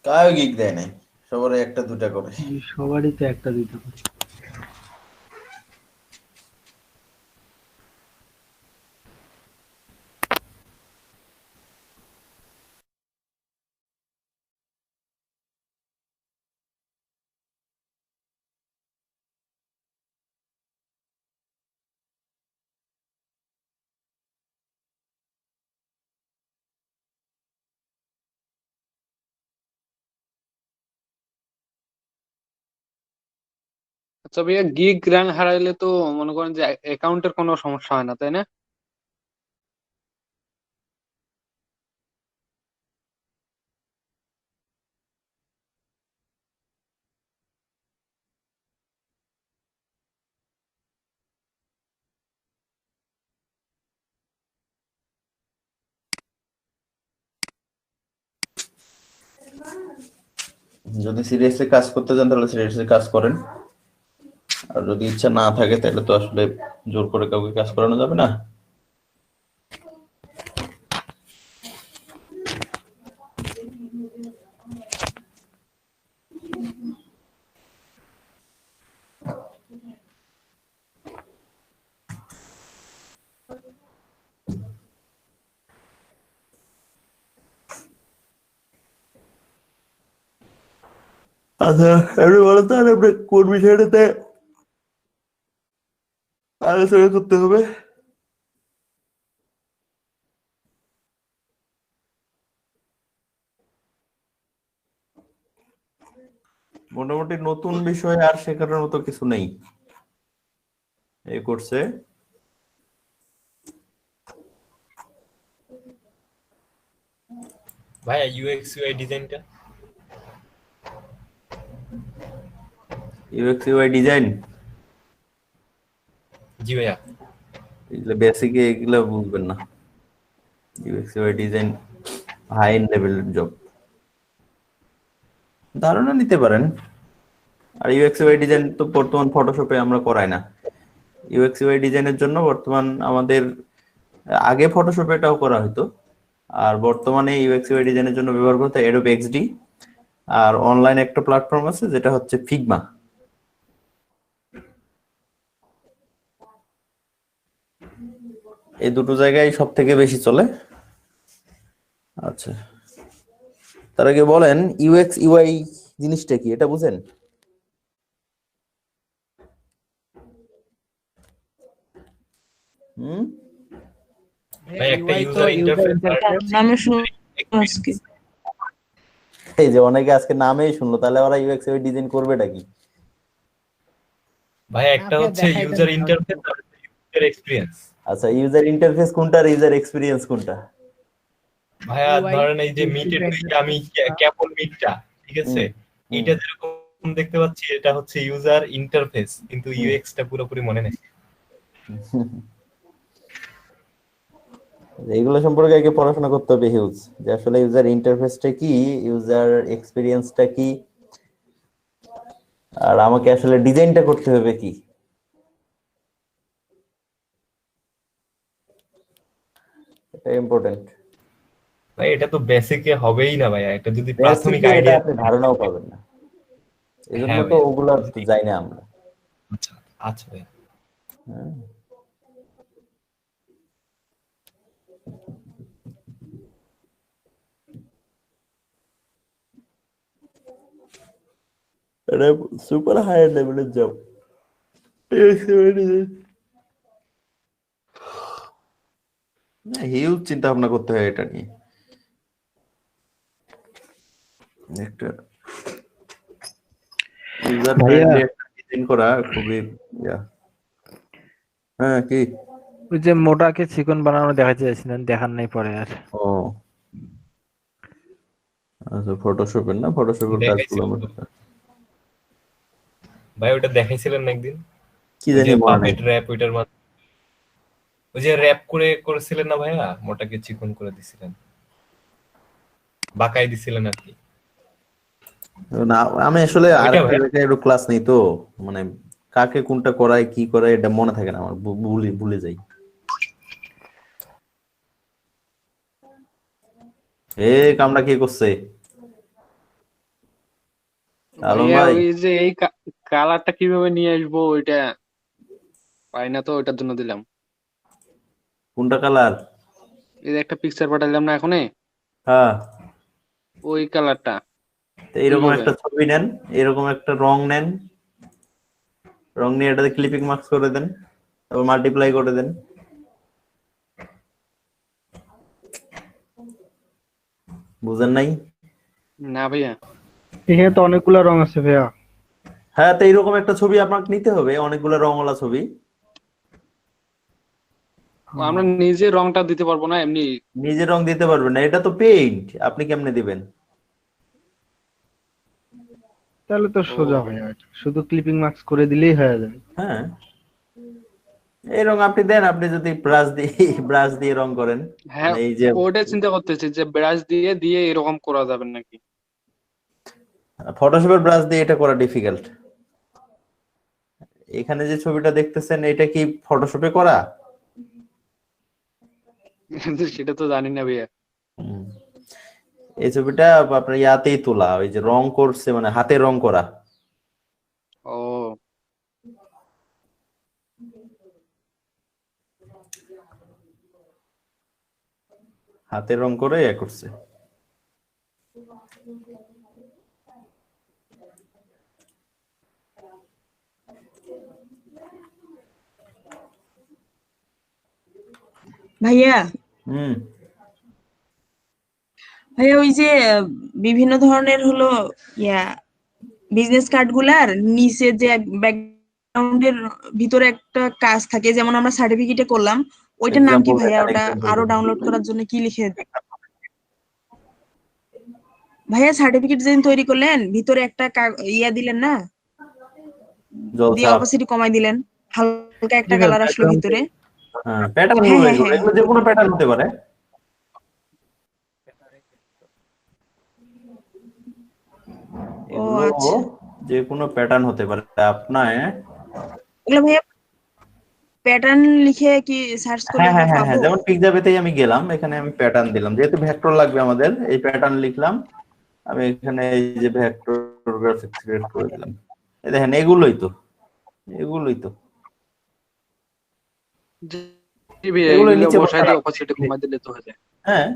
কায়ও গিগ দেয় নাই, সবারই একটা দুটা করে। সবারই তো একটা দুইটা করে। আচ্ছা ভাইয়া, গিগ র্যাঙ্ক হারাইলে তো মনে করেন যে অ্যাকাউন্টের কোনো সমস্যা হয় না, তাই না? যদি সিরিয়াসলি কাজ করতে চান তাহলে সিরিয়াসলি কাজ করেন, আর যদি ইচ্ছা না থাকে তাহলে তো আসলে জোর করে কাউকে কাজ করানো যাবে না। আচ্ছা, আপনি বলেন তো আপনি কোন বিষয়টাতে আলোচনা করতে হবে? মোটামুটি নতুন বিষয় আর শেখার মতো কিছু নেই এই কোর্সে। ভাইয়া ইউএক্স ইউআই ডিজাইনটা, ইউএক্স ইউআই ডিজাইন, জি ভাইয়া। এগুলো বেসিকে এগুলো বুঝবেন না। ইউএক্স ইউআই ডিজাইন হাই লেভেলের জব, ধারণা নিতে পারেন। আর ইউএক্স ইউআই ডিজাইন তো বর্তমান ফটোশপে আমরা করাই না। ইউএক্স ইউআই ডিজাইনের জন্য বর্তমান আমাদের, আগে ফটোশপে এটাও করা হতো, আর বর্তমানে ইউএক্স ইউআই ডিজাইনের জন্য ব্যবহার করতে অ্যাডোব এক্সডি, আর অনলাইন একটা প্ল্যাটফর্ম আছে যেটা হচ্ছে ফিগমা। এই দুটো জায়গায় সব থেকে বেশি চলে। আচ্ছা, তার আগে বলেন ইউএক্স ইউআই জিনিসটা কি, এটা বুঝেন? ভাই একটা ইউজার ইন্টারফেস, এই যে অনেকে আজকে নামেই শুনলো, তাহলে ওরা ইউএক্স ইউআই ডিজাইন করবেটা কি? ভাই একটা হচ্ছে ইউজার ইন্টারফেস আর ইউজার এক্সপেরিয়েন্স। আচ্ছা, ইউজার ইন্টারফেস কোনটা আর ইউজার এক্সপেরিয়েন্স কোনটা? ভাইয়া ধরেন এই যে মিটের আমি ক্যাপল মিটটা, ঠিক আছে, এটা যেরকম দেখতে পাচ্ছি এটা হচ্ছে ইউজার ইন্টারফেস, কিন্তু ইউএক্স টা পুরোপুরি মনে নেই। এগুলো সম্পর্কে আগে পড়াশোনা করতে হবে হিউজ, যে আসলে ইউজার ইন্টারফেসটা কি, ইউজার এক্সপেরিয়েন্সটা কি, আর আমাকে আসলে ডিজাইনটা করতে হবে কি। এটা ইম্পর্টেন্ট। ভাই এটা তো বেসিকে হবেই না ভাইয়া, এটা যদি প্রাথমিক আইডিয়া আপনি ধারণাও পাবেন না, এজন্য তো ওগুলা যাই না আমরা। আচ্ছা আচ্ছা ভাইয়া। এটা সুপার হাই লেভেলের জব। হিউজ চিন্তা ভাবনা করতে হয় এটা নিয়ে। একটা ইউজার ভাইয়া ফ্রেন্ডলি একটা ডিজাইন করা খুবই ইয়া। হ্যাঁ কি? ওই যে মোটাকে চিকন বানানো দেখাতে চাইছিলেন, দেখার নাই পরে আর। ও আচ্ছা, ফটোশপের না, ফটোশপের কাজগুলো দেখাইছিলেন আমার তো ভাই, ওটা দেখাইছিলেন না একদিন, কি ওই জানি যে মনে নাই। পাপেট র‍্যাপ, ওইটার মাধ্যমে ওই যে র‍্যাপ করেছিলেন না ভাইয়া, মোটাকে চিকন করে দিছিলেন, বাঁকাই দিছিলেন আর কি। না আমি আসলে ওইটা আরেকটা ভাইয়া, জায়গায় একটু ক্লাস নেই তো, মানে কাকে কোনটা করায় কি করায় এটা মনে থাকে না আমার, ভুলে ভুলে যাই। কামটা কি করছে আলম ভাইয়া ভাই? ওই যে এই কালারটা কিভাবে নিয়ে আসবো ওইটা পাই না, তো ওইটার জন্য দিলাম। কোনটা কালার? এই যে একটা পিকচার পাঠাইলাম না এখনে, হ্যাঁ, ওই কালারটা তো এইরকম ওইভাবে। একটা ছবি নেন, এরকম একটা রং নেন, রং নিয়ে এটাতে ক্লিপিং মার্কস করে দেন, তারপর মাল্টিপ্লাই করে দেন। বুঝেন নাই? না ভাইয়া, এখানে তো অনেকগুলো রং আছে ভাইয়া। হ্যাঁ, তো এইরকম একটা ছবি আপনাকে নিতে হবে, অনেকগুলো রঙওয়ালা ছবি। আমরা নিজে রংটা দিতে পারবো না এমনি? নিজে রং দিতে পারবেন না, এটা তো পেইন্ট, আপনি কেমনে দিবেন? তাহলে তো সোজা ভাইয়া, এটা শুধু ক্লিপিং মার্কস করে দিলেই হয়ে যাবে। হ্যাঁ, এই রং আপনি দেন, আপনি যদি ব্রাশ দিয়ে রং করেন, হ্যাঁ, মানে এই যে ওটাই চিন্তা করতেছি যে ব্রাশ দিয়ে দিয়ে এরকম করা যাবে নাকি। ফটোশপের ব্রাশ দিয়ে এটা করা ডিফিকাল্ট। এখানে যে ছবিটা দেখতেছেন এটা কি ফটোশপে করা? সেটা তো জানি না ভাইয়া। এই ছবিটা আপনার ইয়াতেই তোলা, ওই যে রং করছে, মানে হাতে রং করা। ও হাতে রং করে করছে। ভাইয়া ভাইয়া ওই যে বিভিন্ন ধরনের হলো বিজনেস কার্ড গুলার নিচে যে ব্যাকগ্রাউন্ডের ভিতরে একটা কাজ থাকে, যেমন আমরা সার্টিফিকেটে করলাম, ওইটার নাম কি এক্সাম্পল ভাইয়া? দেখান, ওটা এক্সাম্পল আরো দেখান। ডাউনলোড করার জন্য কি লিখে ভাইয়া? সার্টিফিকেট যেদিন তৈরি করলেন ভিতরে একটা দিলেন না, দিয়ে জলছাপ। অপাসিটি কমাই দিলেন, হালকা একটা ঠিক আছে, কালার আসলো ভিতরে। হ্যাঁ, প্যাটার্ন হ্যাঁ গুলো হ্যাঁ এগুলো, হ্যাঁ এগুলো যে কোনো প্যাটার্ন হতে পারে। ও এগুলো আচ্ছা, যে কোনো প্যাটার্ন হতে পারে। আপনার ওগুলো ভাইয়া প্যাটার্ন লিখে কি সার্চ করলে হ্যাঁ হ্যাঁ হ্যাঁ পাবো? হ্যাঁ, যেমন পিকজাবেতেই আমি গেলাম, এখানে আমি প্যাটার্ন দিলাম, যেহেতু ভেক্টর লাগবে আমাদের, এই প্যাটার্ন লিখলাম আমি এখানে, এই যে ভেক্টর গ্রাফিক্স ক্রিয়েট করে দিলাম। এই দেখেন, এগুলোই তো, এগুলোই তো, জি ভাইয়া, এগুলোই এগুলো নিচে বসাই বসা দিয়ে রাখবে। অপাসিটি কমাই দিলে তো হয়ে যায়। হ্যাঁ,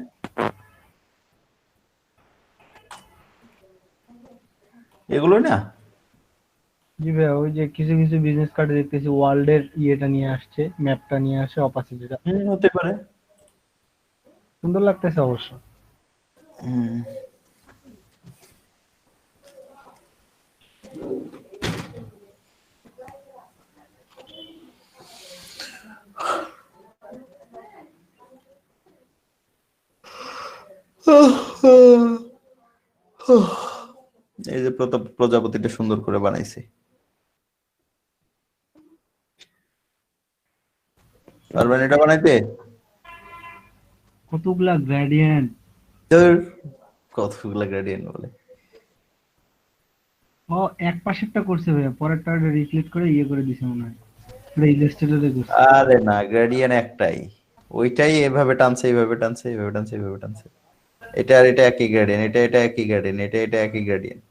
এগুলোই না। জি ভাইয়া, ওই যে কিছু কিছু বিজনেস কার্ডে দেখতেছি ওয়ার্ল্ডের ইয়েটা নিয়ে আসছে, ম্যাপটা নিয়ে আসে, অপাসিটিটা হতে পারে, সুন্দর লাগতেছে অবশ্য। এই যে প্রজাপতিটা সুন্দর করে বানাইছে। পারবেন এটা বানাইতে? কতগুলা গ্রেডিয়েন্ট, কতগুলা গ্রেডিয়েন্ট বলে। ও এক পাশেরটা করছে ভাইয়া, পরেরটা রিক্লিক করে ইয়ে করে দিছে মনে হয়, এটা ইলাস্ট্রেটরে করছে। আরে না, গ্রেডিয়েন্ট একটাই, ওইটাই এভাবে টানছে, এইভাবে টানছে, এইভাবে টানছে, এইভাবে টানছে। এটা আর এটা একই গ্রেডিয়েন্ট, এটা একই গ্রেডিয়েন্ট, এটা একই গ্রেডিয়েন্ট।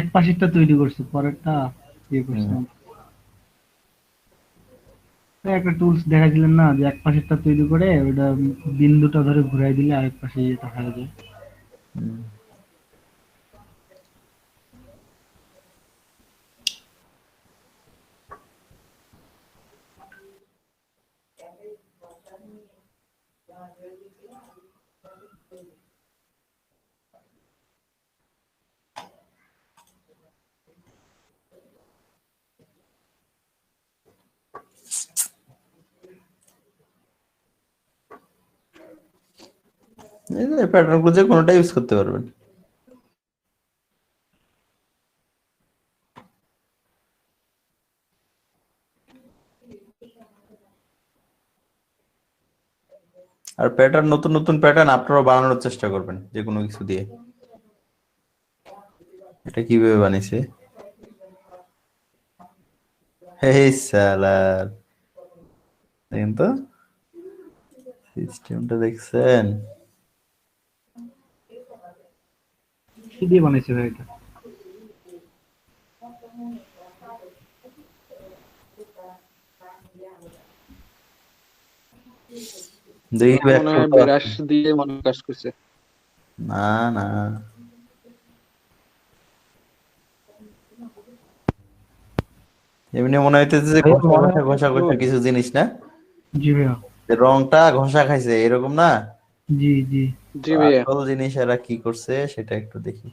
এক পাশেরটা তৈরি করছে, পরেরটা ইয়ে করছে। একটা টুলস দেখাছিলেন না, যে এক পাশেরটা তৈরি করে ওটা বিন্দুটা ধরে ঘুরাই দিলে আরেক পাশে ইয়েটা হয়ে যায়। এই যে প্যাটার্ন গুলো যে কোনোটা ইউজ করতে পারবেন। আর প্যাটার্ন, নতুন নতুন প্যাটার্ন আপনারা বানানোর চেষ্টা করবেন যে কোনো কিছু দিয়ে। এটা কিভাবে বানিয়েছে? এই সালার, দেখেন তো সিস্টেমটা দেখছেন? কি দিয়ে বানাইছে ভাই এটা? দেখি ভাই মনে হয় ব্রাশ দিয়ে মনে হয় কাজ করছে। না না, এমনি মনে হইতেছে যে ঘষা ঘষা ঘষা কিছু জিনিস না, জি ভাইয়া। যে রংটা ঘষা খাইছে এরকম না? জি জি জি ভাইয়া। আসল জিনিস এরা কি করছে সেটা একটু দেখি।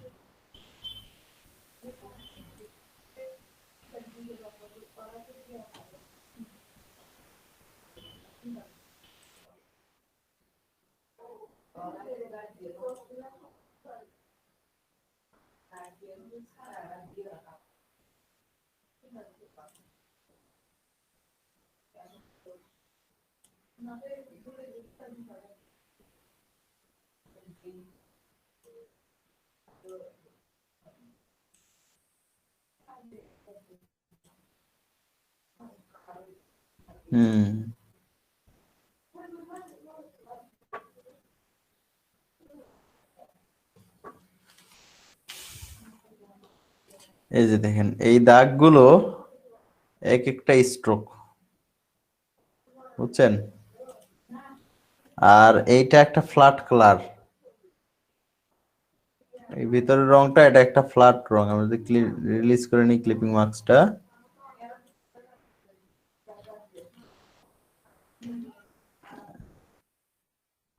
হুম, এই যে দেখেন এই দাগগুলো এক একটা স্ট্রোক, বুঝছেন? আর এইটা একটা ফ্ল্যাট কালার, এই ভিতরের রংটা এটা একটা ফ্ল্যাট রং। আমরা যদি রিলিজ করে নিই ক্লিপিং মার্কসটা,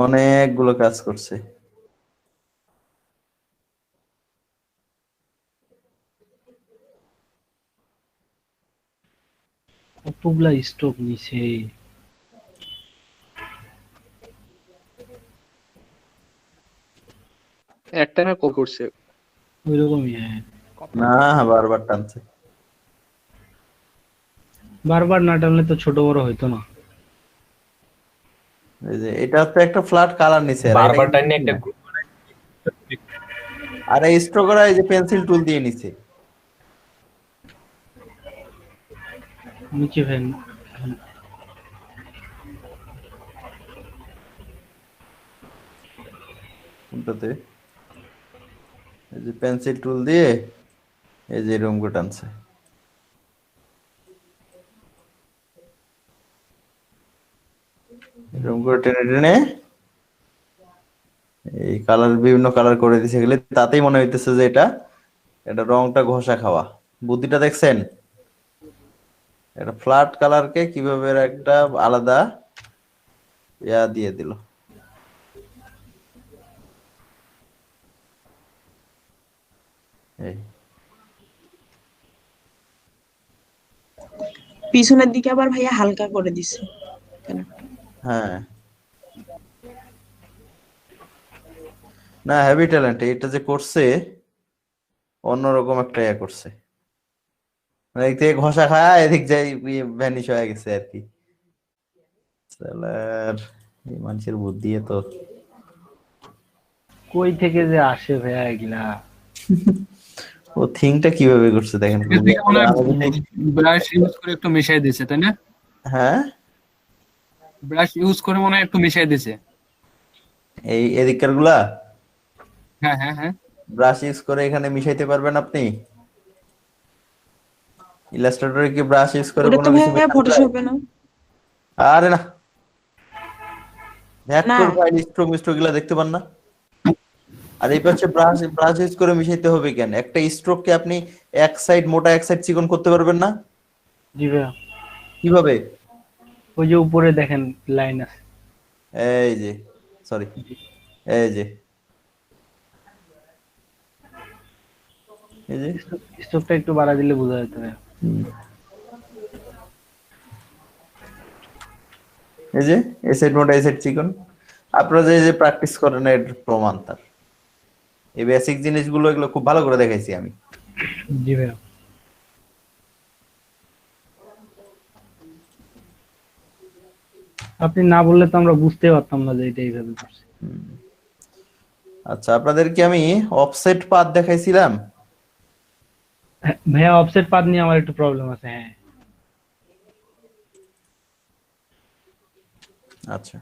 অনেকগুলো কাজ করছে। কতগুলা স্টক নিছে। একটা না কল করছে ওইরকমই হ্যাঁ। না বারবার টানছে। বারবার না টানলে তো ছোট বড় হইতো না। এই যে এটা তো একটা ফ্ল্যাট কালার নিছে, আর বারবার এটা টাইনে একটা আর এই স্ট্রোকরা এই যে পেন্সিল টুল দিয়ে নিছে। নিচে ফ্যান কোনটাতে? এই যে পেন্সিল টুল দিয়ে এই যে রুমগুলো টানছে। রুমগুলো টেনে টেনে এই কালার, বিভিন্ন কালার করে দিছে গেলে, তাতেই মনে হইতেছে যে এটা রংটা ঘষা খাওয়া। বুদ্ধিটা দেখছেন? এটা ফ্ল্যাট কালারকে কিভাবে এরা একটা আলাদা ইয়া দিয়ে দিল। এই পিছনের দিকে আবার ভাইয়া হালকা করে দিছে। হ্যাঁ, না হেভি ট্যালেন্ট। এটা যে করছে অন্যরকম একটা ইয়া করছে, মানে এদিক থেকে ঘষা খায় এদিক যাই ভ্যানিশ হয়ে গেছে আর কি। সালার, এই মানুষের বুদ্ধি তো কই থেকে যে আসে ভাইয়া এগুলা। ও থিংটা কিভাবে করছে দেখেন। ব্রাশ ইউজ করে একটু মিশাই দিয়েছে তাই না? হ্যাঁ, ব্রাশ ইউজ করে মনে হয় একটু মিশাই দিয়েছে। এই এদিককার গুলা হ্যাঁ হ্যাঁ হ্যাঁ, ব্রাশ ইউজ করে এখানে মিশাইতে পারবেন আপনি? ইলাস্ট্রেটরে কি ব্রাশ ইউজ করে ওটা কোনো তো কিছু ভাইয়া মেশানো যায়? ফটোশপে না। আরে না, হ্যাক না। করে ফাইল স্ট্রোক মিস্ট্রোক গুলা দেখতে পান না? আর এই পাশে ব্রাশ ইউজ করে মিশাইতে হবে কেন? একটা স্ট্রোককে আপনি এক সাইড মোটা এক সাইড চিকন করতে পারবেন না? জি ভাইয়া। কিভাবে? ওই যে উপরে দেখেন লাইন আছে। এই যে সরি, এই যে স্টকটা একটু বাড়া দিলে বোঝা যেত ভাইয়া। এই যে এই সাইড মোটা এই সাইড চিকন। আপনারা যে প্র্যাকটিস করেন এর প্রমাণ তার। এই বেসিক জিনিসগুলো এগুলো খুব ভালো করে দেখাইছি আমি। জি ভাইয়া। আপনি না বললে তো আমরা বুঝতে পারতাম না যে এটা এইভাবে করছে। আচ্ছা, আপনাদের কি আমি অফসেট পাথ দেখাইছিলাম? ভাইয়া অফসেট পাথ নিয়ে আমার একটু প্রবলেম আছে। হ্যাঁ আচ্ছা,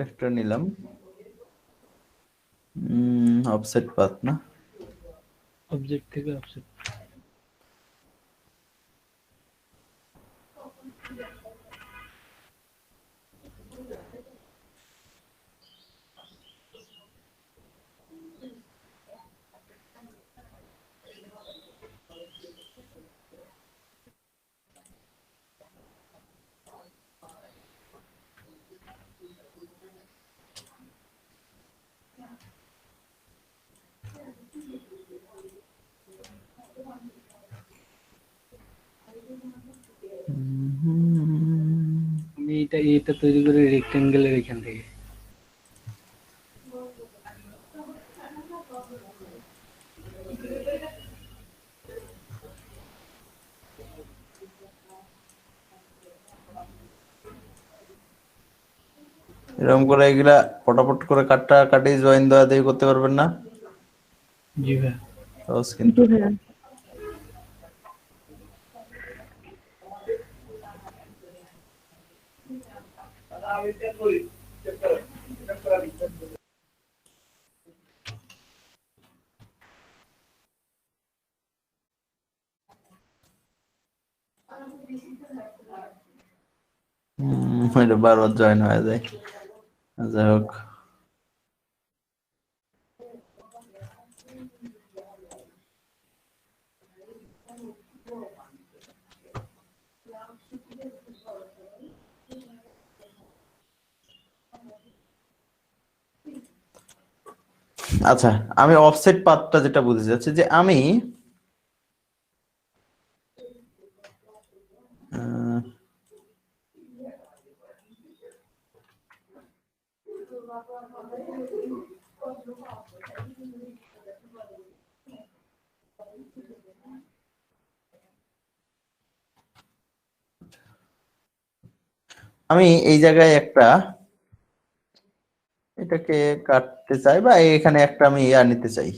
একটা নিলাম অফসেট পাথ না, অবজেক্ট থেকে অফসেট। আমি এটা তৈরি করে রেক্টেঙ্গেলের এখান থেকে। এরকম করে এগুলা ফটাফট করে কাটি জয়েন দেওয়া দিয়ে করতে পারবেন না? জি ভাই। সহজ কিন্তু। এটা বারবার জয়েন হয়ে যায়। যাই হোক, আচ্ছা আমি অফসেট পাথটা যেটা বুঝতে যাচ্ছি যে আমি এই জায়গায় একটা এটাকে কাটতে চাই বা এখানে একটা আমি নিতে চাই,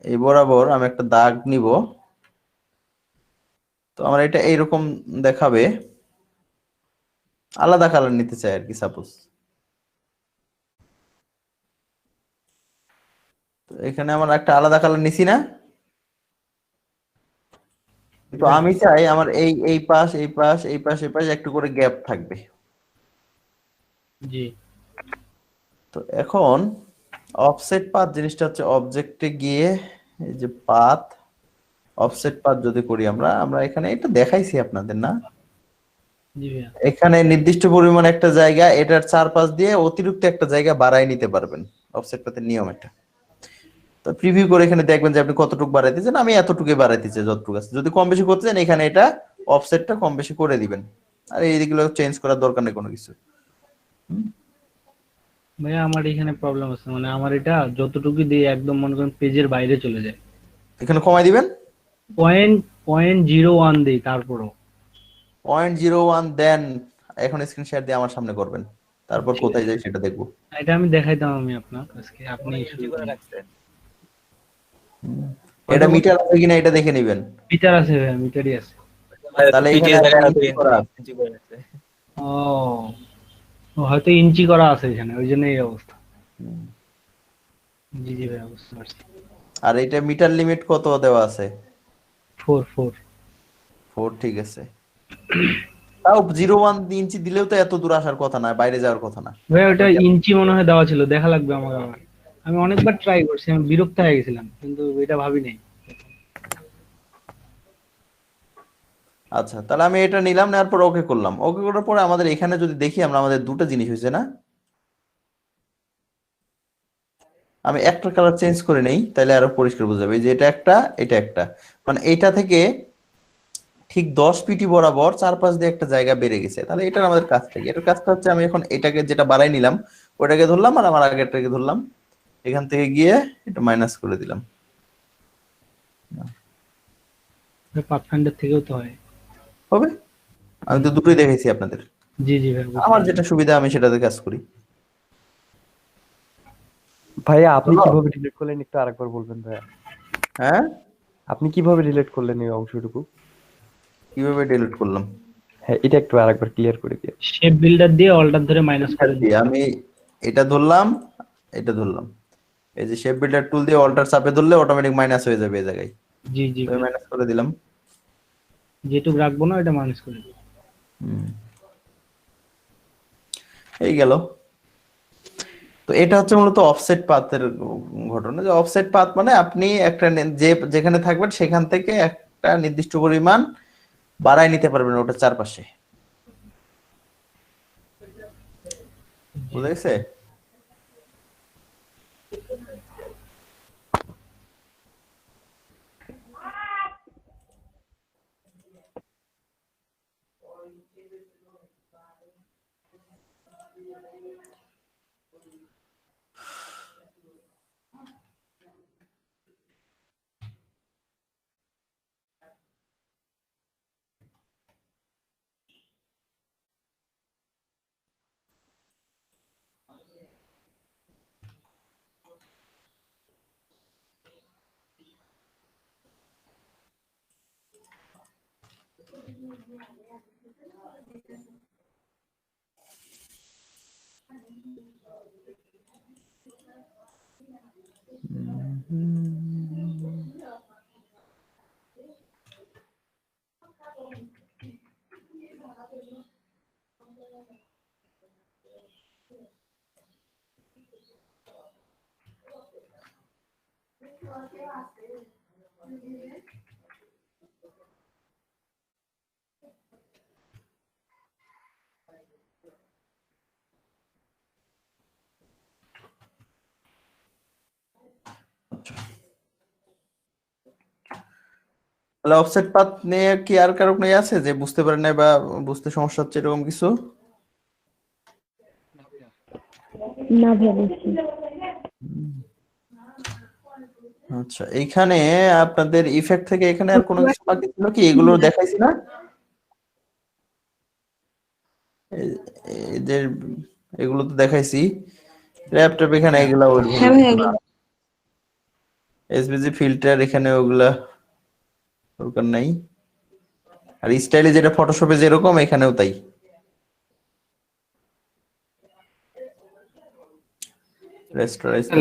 এই বরাবর আমি একটা দাগ নিব। তো আমার এটা এইরকম দেখাবে, আলাদা কালার নিতে চাই আর কি। সাপোজ এখানে আমার একটা আলাদা কালার নিছি না, তো আমি চাই আমার এই পাশ এই পাশ এই পাশ এই পাশ একটু করে গ্যাপ থাকবে। জি। তো এখন অফসেট পাথ জিনিসটা হচ্ছে অবজেক্টে গিয়ে এই যে পাথ অফসেট পাথ যদি করি আমরা এখানে এটা দেখাইছি আপনাদের না, জি ভাইয়া। এখানে নির্দিষ্ট পরিমাণ একটা জায়গা এটার চারপাশ দিয়ে অতিরিক্ত একটা জায়গা বাড়াই নিতে পারবেন, অফসেট পাথের নিয়ম এটা। তো প্রিভিউ করে এখানে দেখবেন যে আপনি কতটুকু বাড়াইতেছেন, আমি এতটুকুই বাড়াইতেছি যতটুকু আছে। যদি কম বেশি করতে চান এখানে এটা অফসেটটা কম বেশি করে দিবেন, আর এইগুলো চেঞ্জ করার দরকার নেই কোনো কিছু। ভাইয়া আমার এখানে প্রবলেম আছে, মানে আমার এটা যতটুকু দিয়ে একদম মনে করেন পেজের বাইরে চলে যায়। এখানে কমাই দিবেন, 0.01 দিই তারপরও 0.01 দেন। এখন স্ক্রিন শেয়ার দিয়ে আমার সামনে করবেন, তারপর কোথায় যাই সেটা দেখবো। এটা আমি দেখাইতাম আমি আপনার আজকে, আপনি শুরু করে রাখছেন। এটা মিটার আছে কিনা এটা দেখে নেবেন। মিটার আছে ভাইয়া, মিটারই আছে। তাহলে এখানে হয়তো ইঞ্চি করা আছে এখানে, ওই জন্য এই অবস্থা। জি জি ভাইয়া বুঝতে পারছি। আর এটা মিটার লিমিট কত দেওয়া আছে? 4 ঠিক আছে। তাও 0.1 ইঞ্চি দিলেও তো এত দূর আসার কথা না, বাইরে যাওয়ার কথা না ভাই। ওটা ইঞ্চি মনে হয় দেওয়া ছিল, দেখা লাগবে আমার আবার। আমি অনেকবার ট্রাই করছি, আমি বিরক্ত হয়ে গেছিলাম, কিন্তু এটা ভাবি নাই। আচ্ছা তাহলে আমি এটা নিলাম, নেওয়ার পর ওকে করলাম। ওকে করার পরে আমাদের এখানে যদি দেখি আমরা, আমাদের দুটো জিনিস হয়েছে না, আমি একটা কালার চেঞ্জ করে নেই, তাহলে আরো পরিষ্কার বোঝা যাবে। এই যে এটা একটা, এটা একটা, মানে এইটা থেকে ঠিক 10 পিটি বরাবর চারপাশ দিয়ে একটা জায়গা বেড়ে গেছে। তাহলে এটার আমাদের কাজটা কি? এটার কাজটা হচ্ছে আমি এখন এটাকে যেটা বাড়াই নিলাম ওটাকে ধরলাম আর আমার আগেরটাকে ধরলাম, এখান থেকে গিয়ে এটা মাইনাস করে দিলাম। পাথফাইন্ডার থেকেও তো হয়। হবে? আমি তো দুটোই দেখাইছি আপনাদের। জি জি ভাই, আমার যেটা সুবিধা আমি সেটাতে কাজ করি। ভাইয়া আপনি কিভাবে ডিলিট করলেন একটু আরেকবার বলবেন ভাইয়া? হ্যাঁ, আপনি কিভাবে ডিলিট করলেন এই অংশটুকু? কিভাবে ডিলিট করলাম? হ্যাঁ, এটা একটু আরেকবার ক্লিয়ার করে দিয়ে। শেপ বিল্ডার দিয়ে অল্টার ধরে মাইনাস করে দিই। আমি এটা ধরলাম, এটা ধরলাম, এই যে শেপ বিল্ডার টুল দিয়ে অল্টার চাপে ধরলে অটোমেটিক মাইনাস হয়ে যাবে এই জায়গায়। জি জি, মাইনাস করে দিলাম। যেটুকু রাখবো না এটা মাইনাস করে দিই। এই গেল। তো এটা হচ্ছে মূলত অফসেট পাথের ঘটনা। যে অফসেট পাথ মানে আপনি একটা যেখানে থাকবেন সেখান থেকে একটা নির্দিষ্ট পরিমাণ বাড়ায় নিতে পারবেন ওটা চারপাশে। বুঝা গেছে? তাহলে অফসেট পাথ নিয়ে কি আর কারো কোনো আছে যে বুঝতে পারেন না বা বুঝতে সমস্যা হচ্ছে এরকম কিছু? না ভাই বুঝছি। আচ্ছা, এইখানে আপনাদের ইফেক্ট থেকে এখানে আর কোনো কিছু বাকি ছিল কি? এগুলো দেখাইছি না? এই যে এগুলো তো দেখাইছি। ল্যাপটপ এখানে এগুলা এসভিজি ফিল্টার এখানে ওগুলা দরকার নাই। আর স্টাইলে যেটা ফটোশপে যেরকম এখানেও তাই।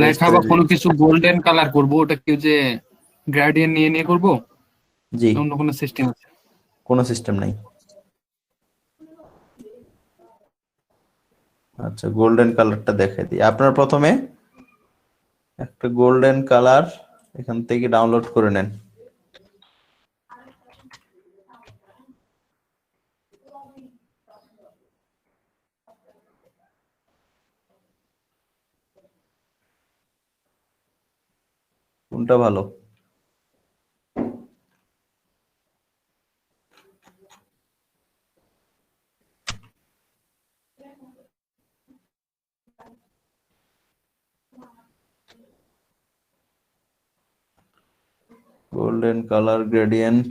লেখা বা কোনো কিছু গোল্ডেন কালার করব, ওটা কি যে গ্রেডিয়েন্ট নিয়ে নিয়ে করব? জি, অন্য কোনো সিস্টেম আছে? কোনো সিস্টেম নাই। আচ্ছা, গোল্ডেন কালারটা দেখাই দিই। আপনার প্রথমে একটা গোল্ডেন কালার এখান থেকে ডাউনলোড করে নেন। কোনটা ভালো? Golden colour gradient.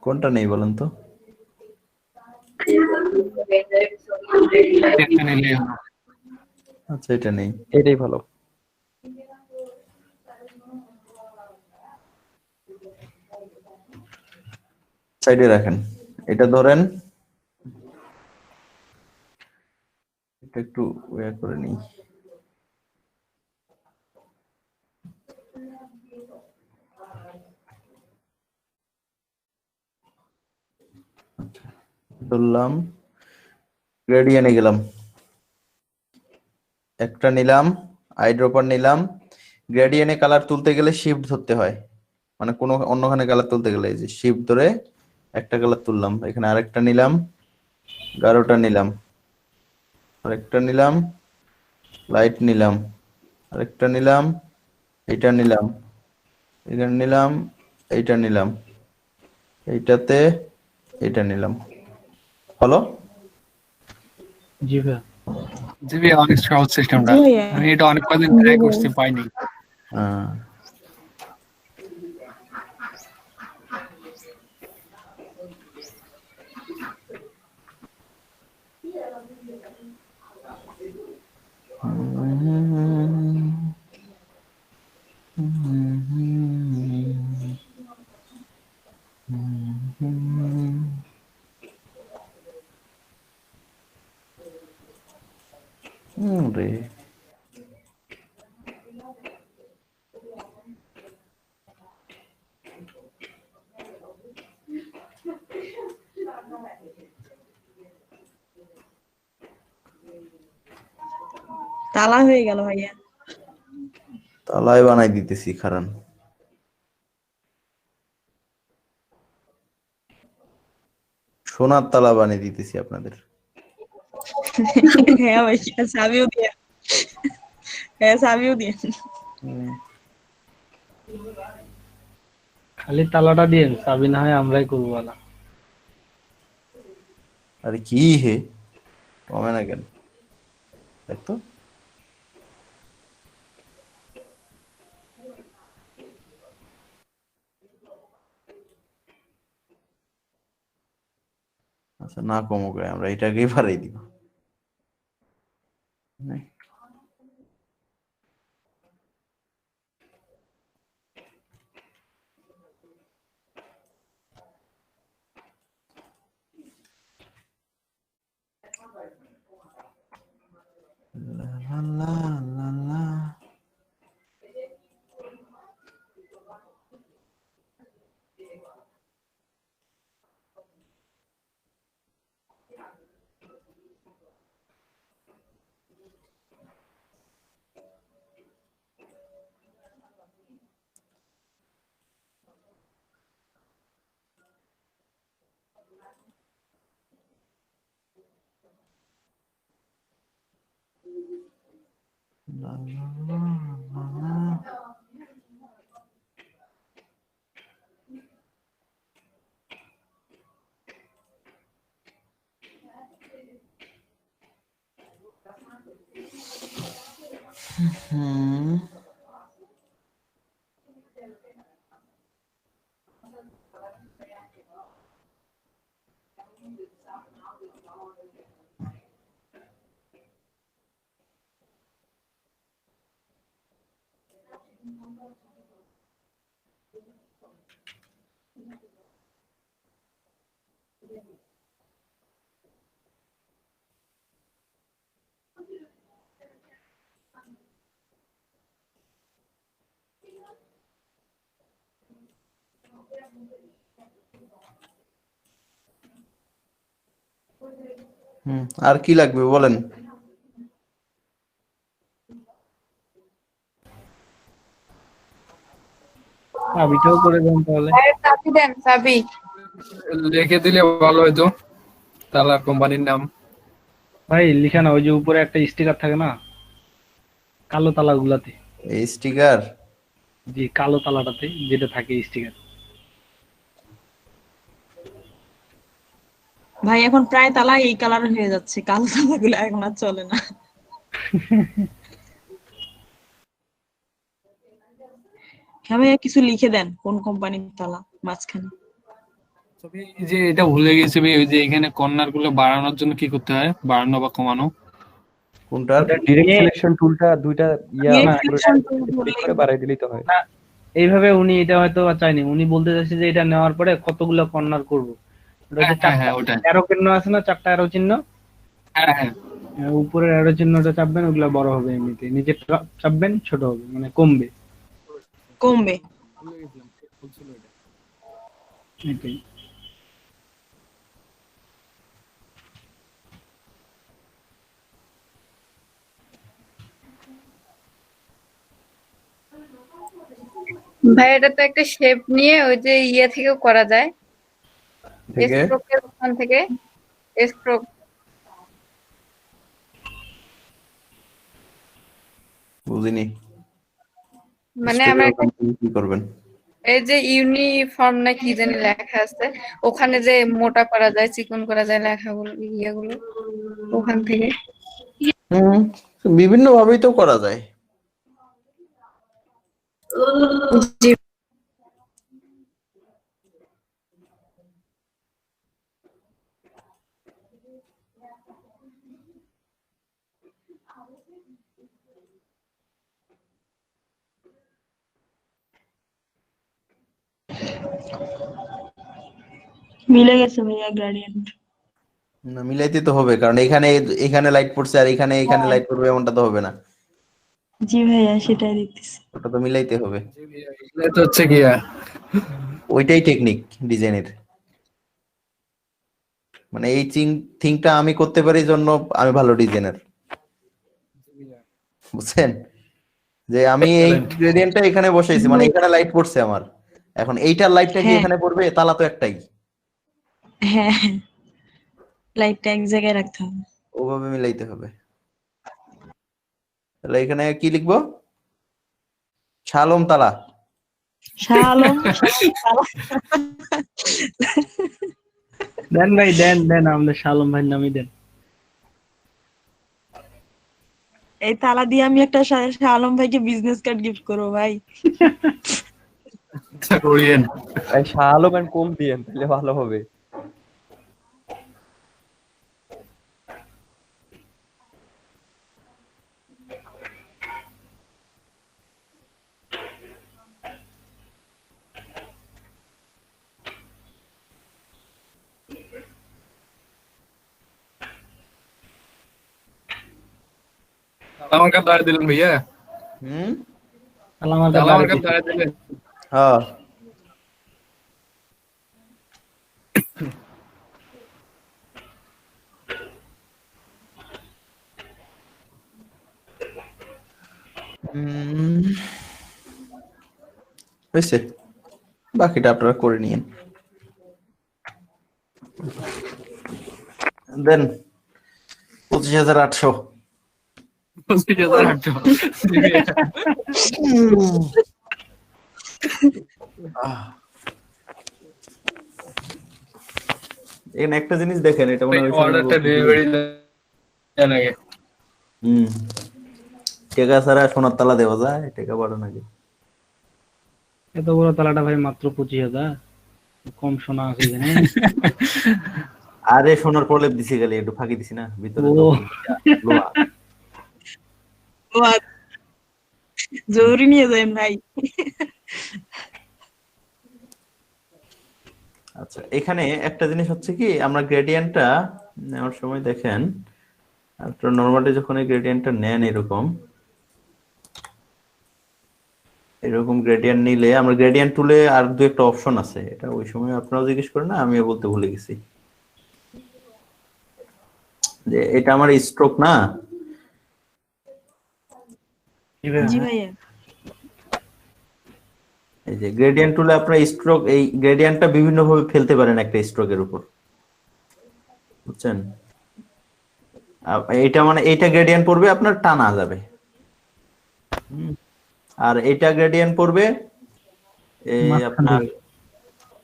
কোনটা নেই বলেন তো? আচ্ছা, এটা নেই, এটাই ভালো। সাইডে রাখেন। এটা ধরেন, এটা একটু ওয়ে করে নিই। ধরলাম, গ্রেডিয়েন্টে গেলাম, একটা নিলাম, আইড্রপার নিলাম। গ্রেডিয়েন্টে কালার তুলতে গেলে শিফট ধরতে হয়, মানে কোনো অন্যখানে কালার তুলতে গেলে এই যে শিফট ধরে একটা কালার তুললাম, এখানে আরেকটা নিলাম, 11টা নিলাম, আরেকটা নিলাম, লাইট নিলাম, আরেকটা নিলাম, এইটা নিলাম, এটা নিলাম, এইটা নিলাম, এইটাতে এইটা নিলাম। হলো? জি ভাইয়া। জি ভাই, অনেক সহজ সিস্টেমটা। জি ভাইয়া। আমি এটা অনেক কদিন ট্রাই করছি, পাইনি। হ্যাঁ। রে তালা হয়ে গেল ভাইয়া। তালাই বানাই দিতেছি, খারান। সোনার তালা বানিয়ে দিতেছি আপনাদের। হ্যাঁ ভাইয়া, চাবিও দিয়ে। হ্যাঁ, চাবিও দিয়ে। খালি তালাটা দিয়ে চাবি না হয় আমরাই করবো না। আরে কি হে, কমে না কেন? দেখতো আচ্ছা, না কমুক, আমরা এটাকেই বাড়াই দিব। লা লা লা লা। La la la la la. আর কি লাগবে বলেন? চাবিটাও করে দেন তাহলে। চাবি দেন, চাবি। লিখে দিলে ভালো হইতো, তালার কোম্পানির নাম। ভাই লিখে না, ওই যে উপরে একটা স্টিকার থাকে না কালো তালা গুলাতে। এই স্টিকার? জি, কালো তালাটাতে যেটা থাকে স্টিকার। ভাই এখন প্রায় তালা এই কালার হয়ে যাচ্ছে, কালো তালাগুলো এখন আর চলে না। হ্যাঁ ভাইয়া, কিছু লিখে দেন কোন কোম্পানির তালা মাঝখানে। এই যে এটা ভুলে গেছি ভাই, ওই যে এখানে কর্নার গুলো বাড়ানোর জন্য কি করতে হয়, বাড়ানো বা কমানো? কোনটা? ডিরেক্ট সিলেকশন টুলটা দুইটা Direct selection tool ক্লিক ধরলেই করে বাড়াই দিলেই তো হয়। না, এইভাবে উনি এটা হয়তো চাইনি, উনি বলতে চাইছে যে এটা নেওয়ার পরে কতগুলো কর্নার করবো। ওটা হচ্ছে হ্যাঁ, ওটাই। অ্যারো চিহ্ন আছে না, 4টা অ্যারো চিহ্ন। হ্যাঁ হ্যাঁ, উপরের অ্যারো চিহ্নটা চাপবেন, ওগুলা বড় হবে এমনিতে। নিচে চাপবেন, ছোট হবে, মানে কমবে। কমবে। এটাই। ভাই এটা তো একটা শেপ নিয়ে ওই যে ইয়ে থেকেও করা যায়, থেকে? স্ট্রোকের ওখান থেকে স্ট্রোক বুঝিনি মানে স্ট্রোকের আমরা ওখান থেকে কি করবেন? এই যে ইউনিফর্ম না কি জানি লেখা আছে, ওখানে যে মোটা করা যায় চিকন করা যায় লেখাগুলো ইয়েগুলো ওখান থেকে। বিভিন্ন ভাবেই তো করা যায়। জি মিলে গেছে ভাইয়া গ্রেডিয়েন্ট। না মিলাইতে তো হবে, কারণ এখানে এখানে লাইট পড়ছে আর এখানে লাইট পড়বে এমনটা তো হবে না, জি ভাইয়া সেটাই দেখতেছি। ওটা তো মিলাইতে হবে। এটা তো হচ্ছে গিয়া ওইটাই টেকনিক ডিজাইনের। মানে এই থিংটা আমি করতে পারি জন্য আমি ভালো ডিজাইনার, বুঝছেন? যে আমি এই গ্রেডিয়েন্টটা এখানে বসাইছি, মানে এখানে লাইট পড়ছে আমার, এখন এইটার লাইটটা কি এখানে পড়বে? তালা তো একটাই, হ্যাঁ লাইটটা এক জায়গায় রাখতে হবে। ওভাবে মিলাইতে হবে। তাহলে এখানে কি লিখবো? শালম তালা। শালম দেন ভাই দেন আমাদের শালম ভাই নামই দেন। এই তালা দিয়ে আমি একটা শালম ভাইকে বিজনেস কার্ড গিফট করবো ভাই। করিয়েন ভাই শালম এন্ড কম দিয়েন তাহলে ভালো হবে। আমার কাছে দাঁড়িয়ে দিলেন ভাইয়া। আমার কাছে দাঁড়িয়ে দিলেন। হ্যাঁ হয়েছে, বাকিটা আপনারা করে নিয়েন। দেন 25,800। এখানে একটা জিনিস দেখেন, এটা মনে হয় অর্ডারটা ডেলিভারি দেন আগে। টাকা ছাড়া সোনার তালা দেওয়া যায়? টাকা বড় নাকি? এত বড় তালাটা ভাই মাত্র 25,000, কম সোনা আছে এখানে। আরে সোনার প্রলেপ দিছি, গেলে একটু ফাঁকি দিছি না ভিতরে। জরুরি নিয়ে যাবেন ভাই। আচ্ছা এখানে একটা জিনিস হচ্ছে কি, আমরা গ্রেডিয়েন্টটা নেওয়ার সময় দেখেন, আপনারা নরমালি যখন এই গ্রেডিয়েন্টটা নেন এরকম গ্রেডিয়েন্ট নিলে, আমরা গ্রেডিয়েন্ট টুলে আর দু একটা অপশন আছে, এটা ওই সময় আপনারাও জিজ্ঞেস করেন না, আমিও বলতে ভুলে গেছি, যে এটা আমার স্ট্রোক না। জি ভাইয়া। এই যে গ্রেডিয়েন্ট টুলে আপনারা স্ট্রোক, এই গ্রেডিয়েন্টটা বিভিন্ন ভাবে ফেলতে পারেন একটা স্ট্রোকের উপর, বুঝছেন? এইটা মানে এইটা গ্রেডিয়েন্ট পড়বে আপনার টানা যাবে, আর এটা গ্রেডিয়েন্ট পড়বে এই আপনার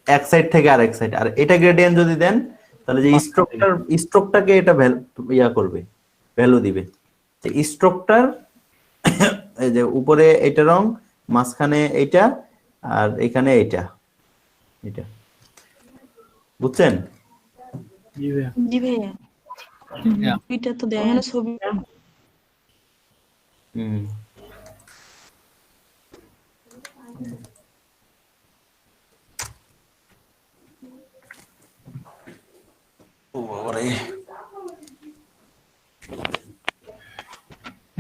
এক সাইড থেকে আরেক সাইড, আর এটা গ্রেডিয়েন্ট যদি দেন তাহলে যে স্ট্রোকটাকে এটা ইয়া করবে, ভ্যালু দিবে। যে স্ট্রোকটার এই যে উপরে এটা রং, মাঝখানে এইটা, আর এখানে এইটা, বুঝছেন? জি ভাইয়া। এটা তো দেখানো ছবি।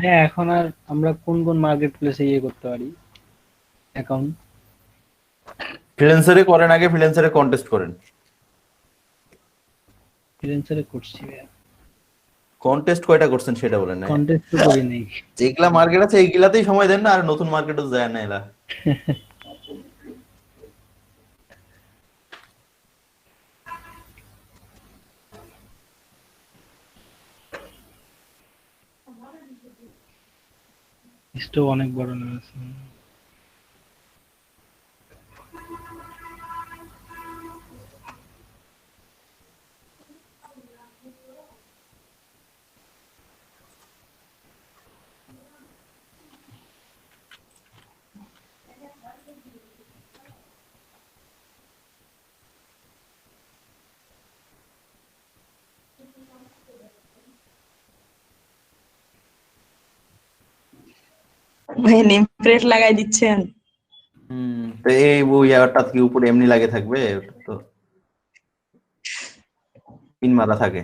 হ্যাঁ এখন আর আমরা কোন মার্কেট প্লেসে ইয়ে করতে পারি অ্যাকাউন্ট? ফ্রিল্যান্সারে করেন, আগে ফ্রিল্যান্সারে কন্টেস্ট করেন। ফ্রিল্যান্সারে করছি, কন্টেস্ট কয়টা করছেন সেটা বলেন না। কন্টেস্ট তো করি নাই। যেগুলা মার্কেট আছে এইগুলাতেই সময় দেন না, আর নতুন মার্কেটও যায় না এলা। স্টোভ অনেক বড় নিয়েছে। ভাই নেম প্লেট লাগাই দিচ্ছেন? তো এই ইয়ারটা কি উপরে এমনি লাগে থাকবে? ওটা তো পিন মারা থাকে।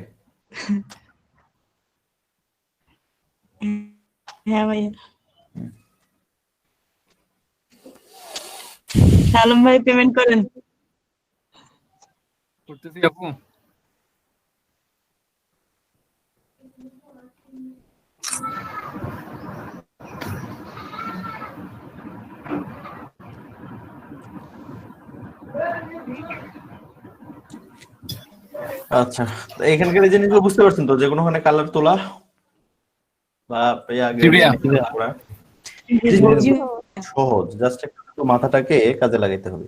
হ্যাঁ ভাই। সালম ভাই পেমেন্ট করেন। করতেছি আপু। আচ্ছা, তো এখানকার এই জিনিসগুলো বুঝতে পারছেন তো, যে কোনোখানে কালার তোলা বা জি ভাইয়া। করা জিনিসগুলো সহজ, জাস্ট একটু মাথাটাকে কাজে লাগাইতে হবে।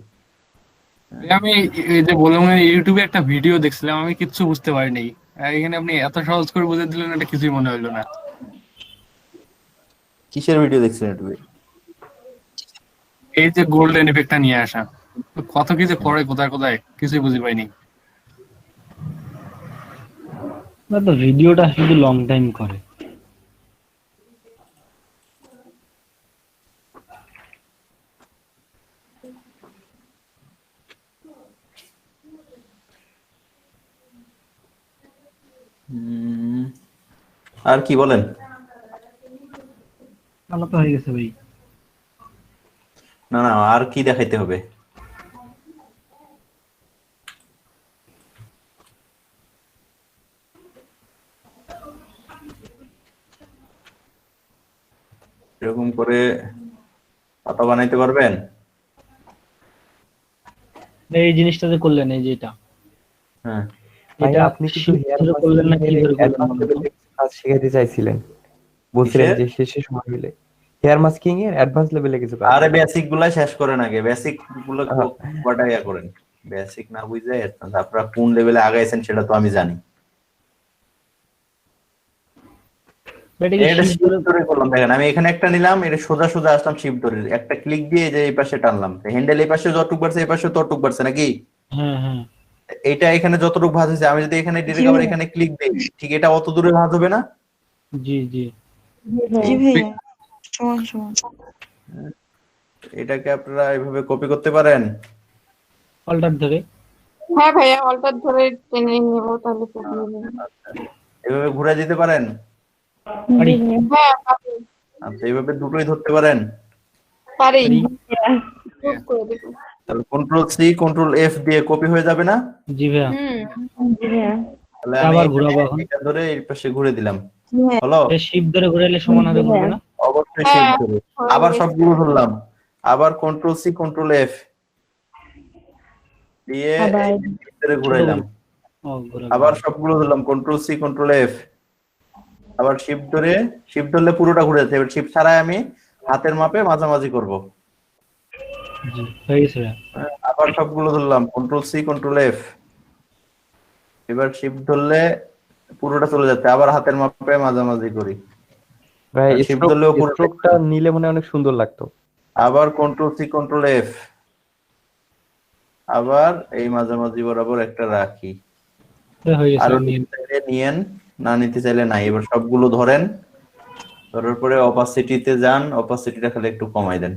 আমি এই যে বললাম না, ইউটিউবে একটা ভিডিও দেখছিলাম, আমি কিচ্ছু বুঝতে পারিনি। আর এখানে আপনি এত সহজ করে বুঝে দিলেন, এটা কিছুই মনে হইলো না। কিসের ভিডিও দেখছেন ইউটিউবে? এই যে গোল্ডেন ইফেক্টটা নিয়ে আসা, তো কত কিছু করে কোথায় কোথায় কিছুই বুঝি পাইনি। না তো ভিডিওটা শুধু লং টাইম করে। আর কি বলেন? আমার তো হয়ে গেছে ভাই। না না, আর কি দেখাইতে হবে? এরকম করে পাতা বানাইতে পারবেন? এই জিনিসটা যে করলেন, এই যে এটা, হ্যাঁ, এটা আপনি কিন্তু হেয়ার শুরু করলেন না কি করে করলেন? কাজ শিখাইতে চাইছিলেন, বলছিলেন যে শেষে সময় মিলে হেয়ার মাস্কিং এর অ্যাডভান্স লেভেলে কিছু কাজ। আরে বেসিক গুলা শেষ করেন আগে, বেসিক গুলো কটা ইয়া করেন। বেসিক না বুঝে আপনারা কোন লেভেলে আগাইছেন সেটা তো আমি জানি। এটা শিফট ধরে করলাম, দেখেন আমি এখানে একটা নিলাম, এটা সোজা সোজা আসলাম শিফট ধরে, একটা ক্লিক দিয়ে যে এই পাশে টানলাম, হ্যান্ডেল এই পাশে যতটুকু বাড়ছে এই পাশে ততটুকু বাড়ছে নাকি? হ্যাঁ হ্যাঁ। এটা এখানে যতটুকু ভাঁজ হয়েছে, আমি যদি এখানে ডিরেক্ট আবার এখানে ক্লিক দিই, ঠিক এটা অত দূরে ভাঁজ হবে না? জি জি জি ভাইয়া, সমান সমান। এটাকে আপনারা এইভাবে কপি করতে পারেন অল্টার ধরে। হ্যাঁ ভাইয়া, অল্টার ধরে টেনে নেবো তাহলে তো হয়ে যাবে। এইভাবে ঘুরে দিতে পারেন? হ্যাঁ পারি। আচ্ছা, এইভাবে দুটোই ধরতে পারেন? পারি। খুব করে দেবো। তাহলে কন্ট্রোল সি কন্ট্রোল এফ দিয়ে কপি হয়ে যাবে না? জি ভাইয়া। জি ভাইয়া। তাহলে আমি আবার ঘোরাবো এখন। এটা ধরে এই পাশে ঘুরে দিলাম, হলো? শিফট ধরে ঘুরাইলে সমান হবে বলবে না? অবশ্যই শিফট ধরে। আবার সবগুলো ধরলাম, আবার কন্ট্রোল সি কন্ট্রোল এফ দিয়ে ভিতরে ঘুরাইলাম, আবার সবগুলো ধরলাম কন্ট্রোল সি কন্ট্রোল এফ, আবার শিফট ধরলে পুরোটা ঘুরে যাচ্ছে। এবার শিফট ছাড়াই আমি হাতের মাপে মাঝামাঝি করব। জি হয়ে গেছে ভাইয়া। আবার সবগুলো ধরলাম কন্ট্রোল সি কন্ট্রোল এফ, এবার শিফট ধরলে পুরোটা চলে যাচ্ছে, আবার হাতের মাপে মাঝামাঝি করি। ভাই শিফট ধরলেও স্ট্রোকটা নিলে মনে হয় অনেক সুন্দর লাগতো। আবার কন্ট্রোল সি কন্ট্রোল এফ, আবার এই মাঝামাঝি বরাবর একটা রাখি। আরো নিতে চাইলে নিয়েন, না নিতে চাইলে নাই। এবার সবগুলো ধরেন, ধরার পরে অপাসিটিতে যান, অপাসিটিটা খালি একটু কমাই দেন।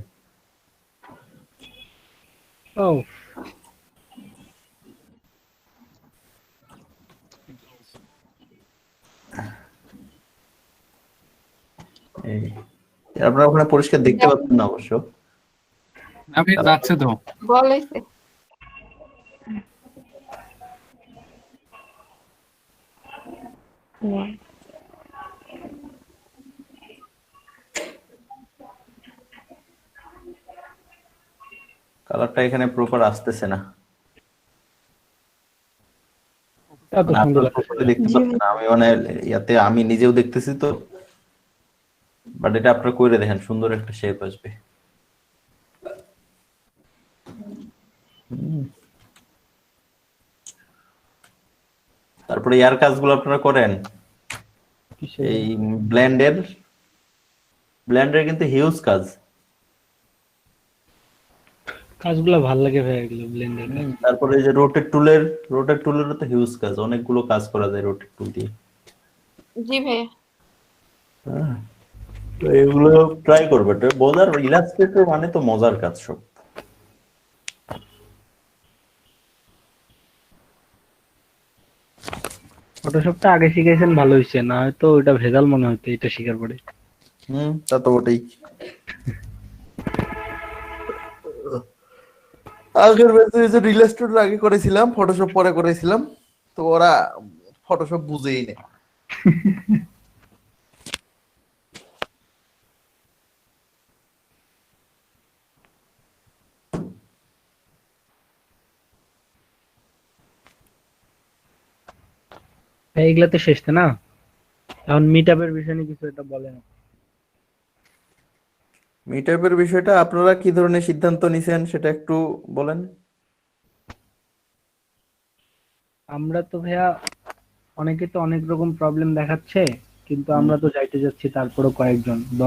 ও এই আপনারা ওখানে পরিষ্কার দেখতে পাচ্ছেন না অবশ্য। আমি যাচ্ছে তো বলেছে। কালারটা এখানে প্রপার আসতেছে না, এত সুন্দর দেখতে পাচ্ছেন না। আমি মানে ইয়াতে আমি নিজেও দেখতেছি তো, বাট এটা আপনারা করে দেখেন, সুন্দর একটা শেপ আসবে। তারপরে ইয়ার কাজগুলো আপনারা করেন এই ব্লেন্ডের কিন্তু হিউজ কাজ। কাজগুলো ভালো লাগে ভাই এগুলো ব্লেন্ডার। তারপরে এই যে রোটেট টুলেরও তো হিউজ কাজ, অনেকগুলো কাজ করা যায় রোটেট টুল দিয়ে। জি ভাইয়া। হ্যাঁ, তো এগুলো ট্রাই করবে। বোঝার ইলাস্ট্রেটর মানে তো মজার কাজ সব। ফটোশপটা আগে শিখেছেন ভালো হয়েছে, না হয়তো ওটা ভেজাল মনে হতো এটা শিখার পরে। তা তো বটেই। আগের ব্যাচে যে ইলাস্ট্রেটর আগে করেছিলাম, ফটোশপ পরে করেছিলাম, তো ওরা ফটোশপ বুঝেই না। এইগুলা তো শেষ না। এখন মিট আপের বিষয় নিয়ে কিছু একটা বলেন। মিটআপের বিষয়টা আপনারা কি ধরনের সিদ্ধান্ত নিছেন সেটা একটু বলেন। আমরা তো ভাইয়া অনেকে তো অনেক রকম প্রবলেম দেখাচ্ছে, কিন্তু আমরা তো যাইতে যাচ্ছি তারপরও কয়েকজন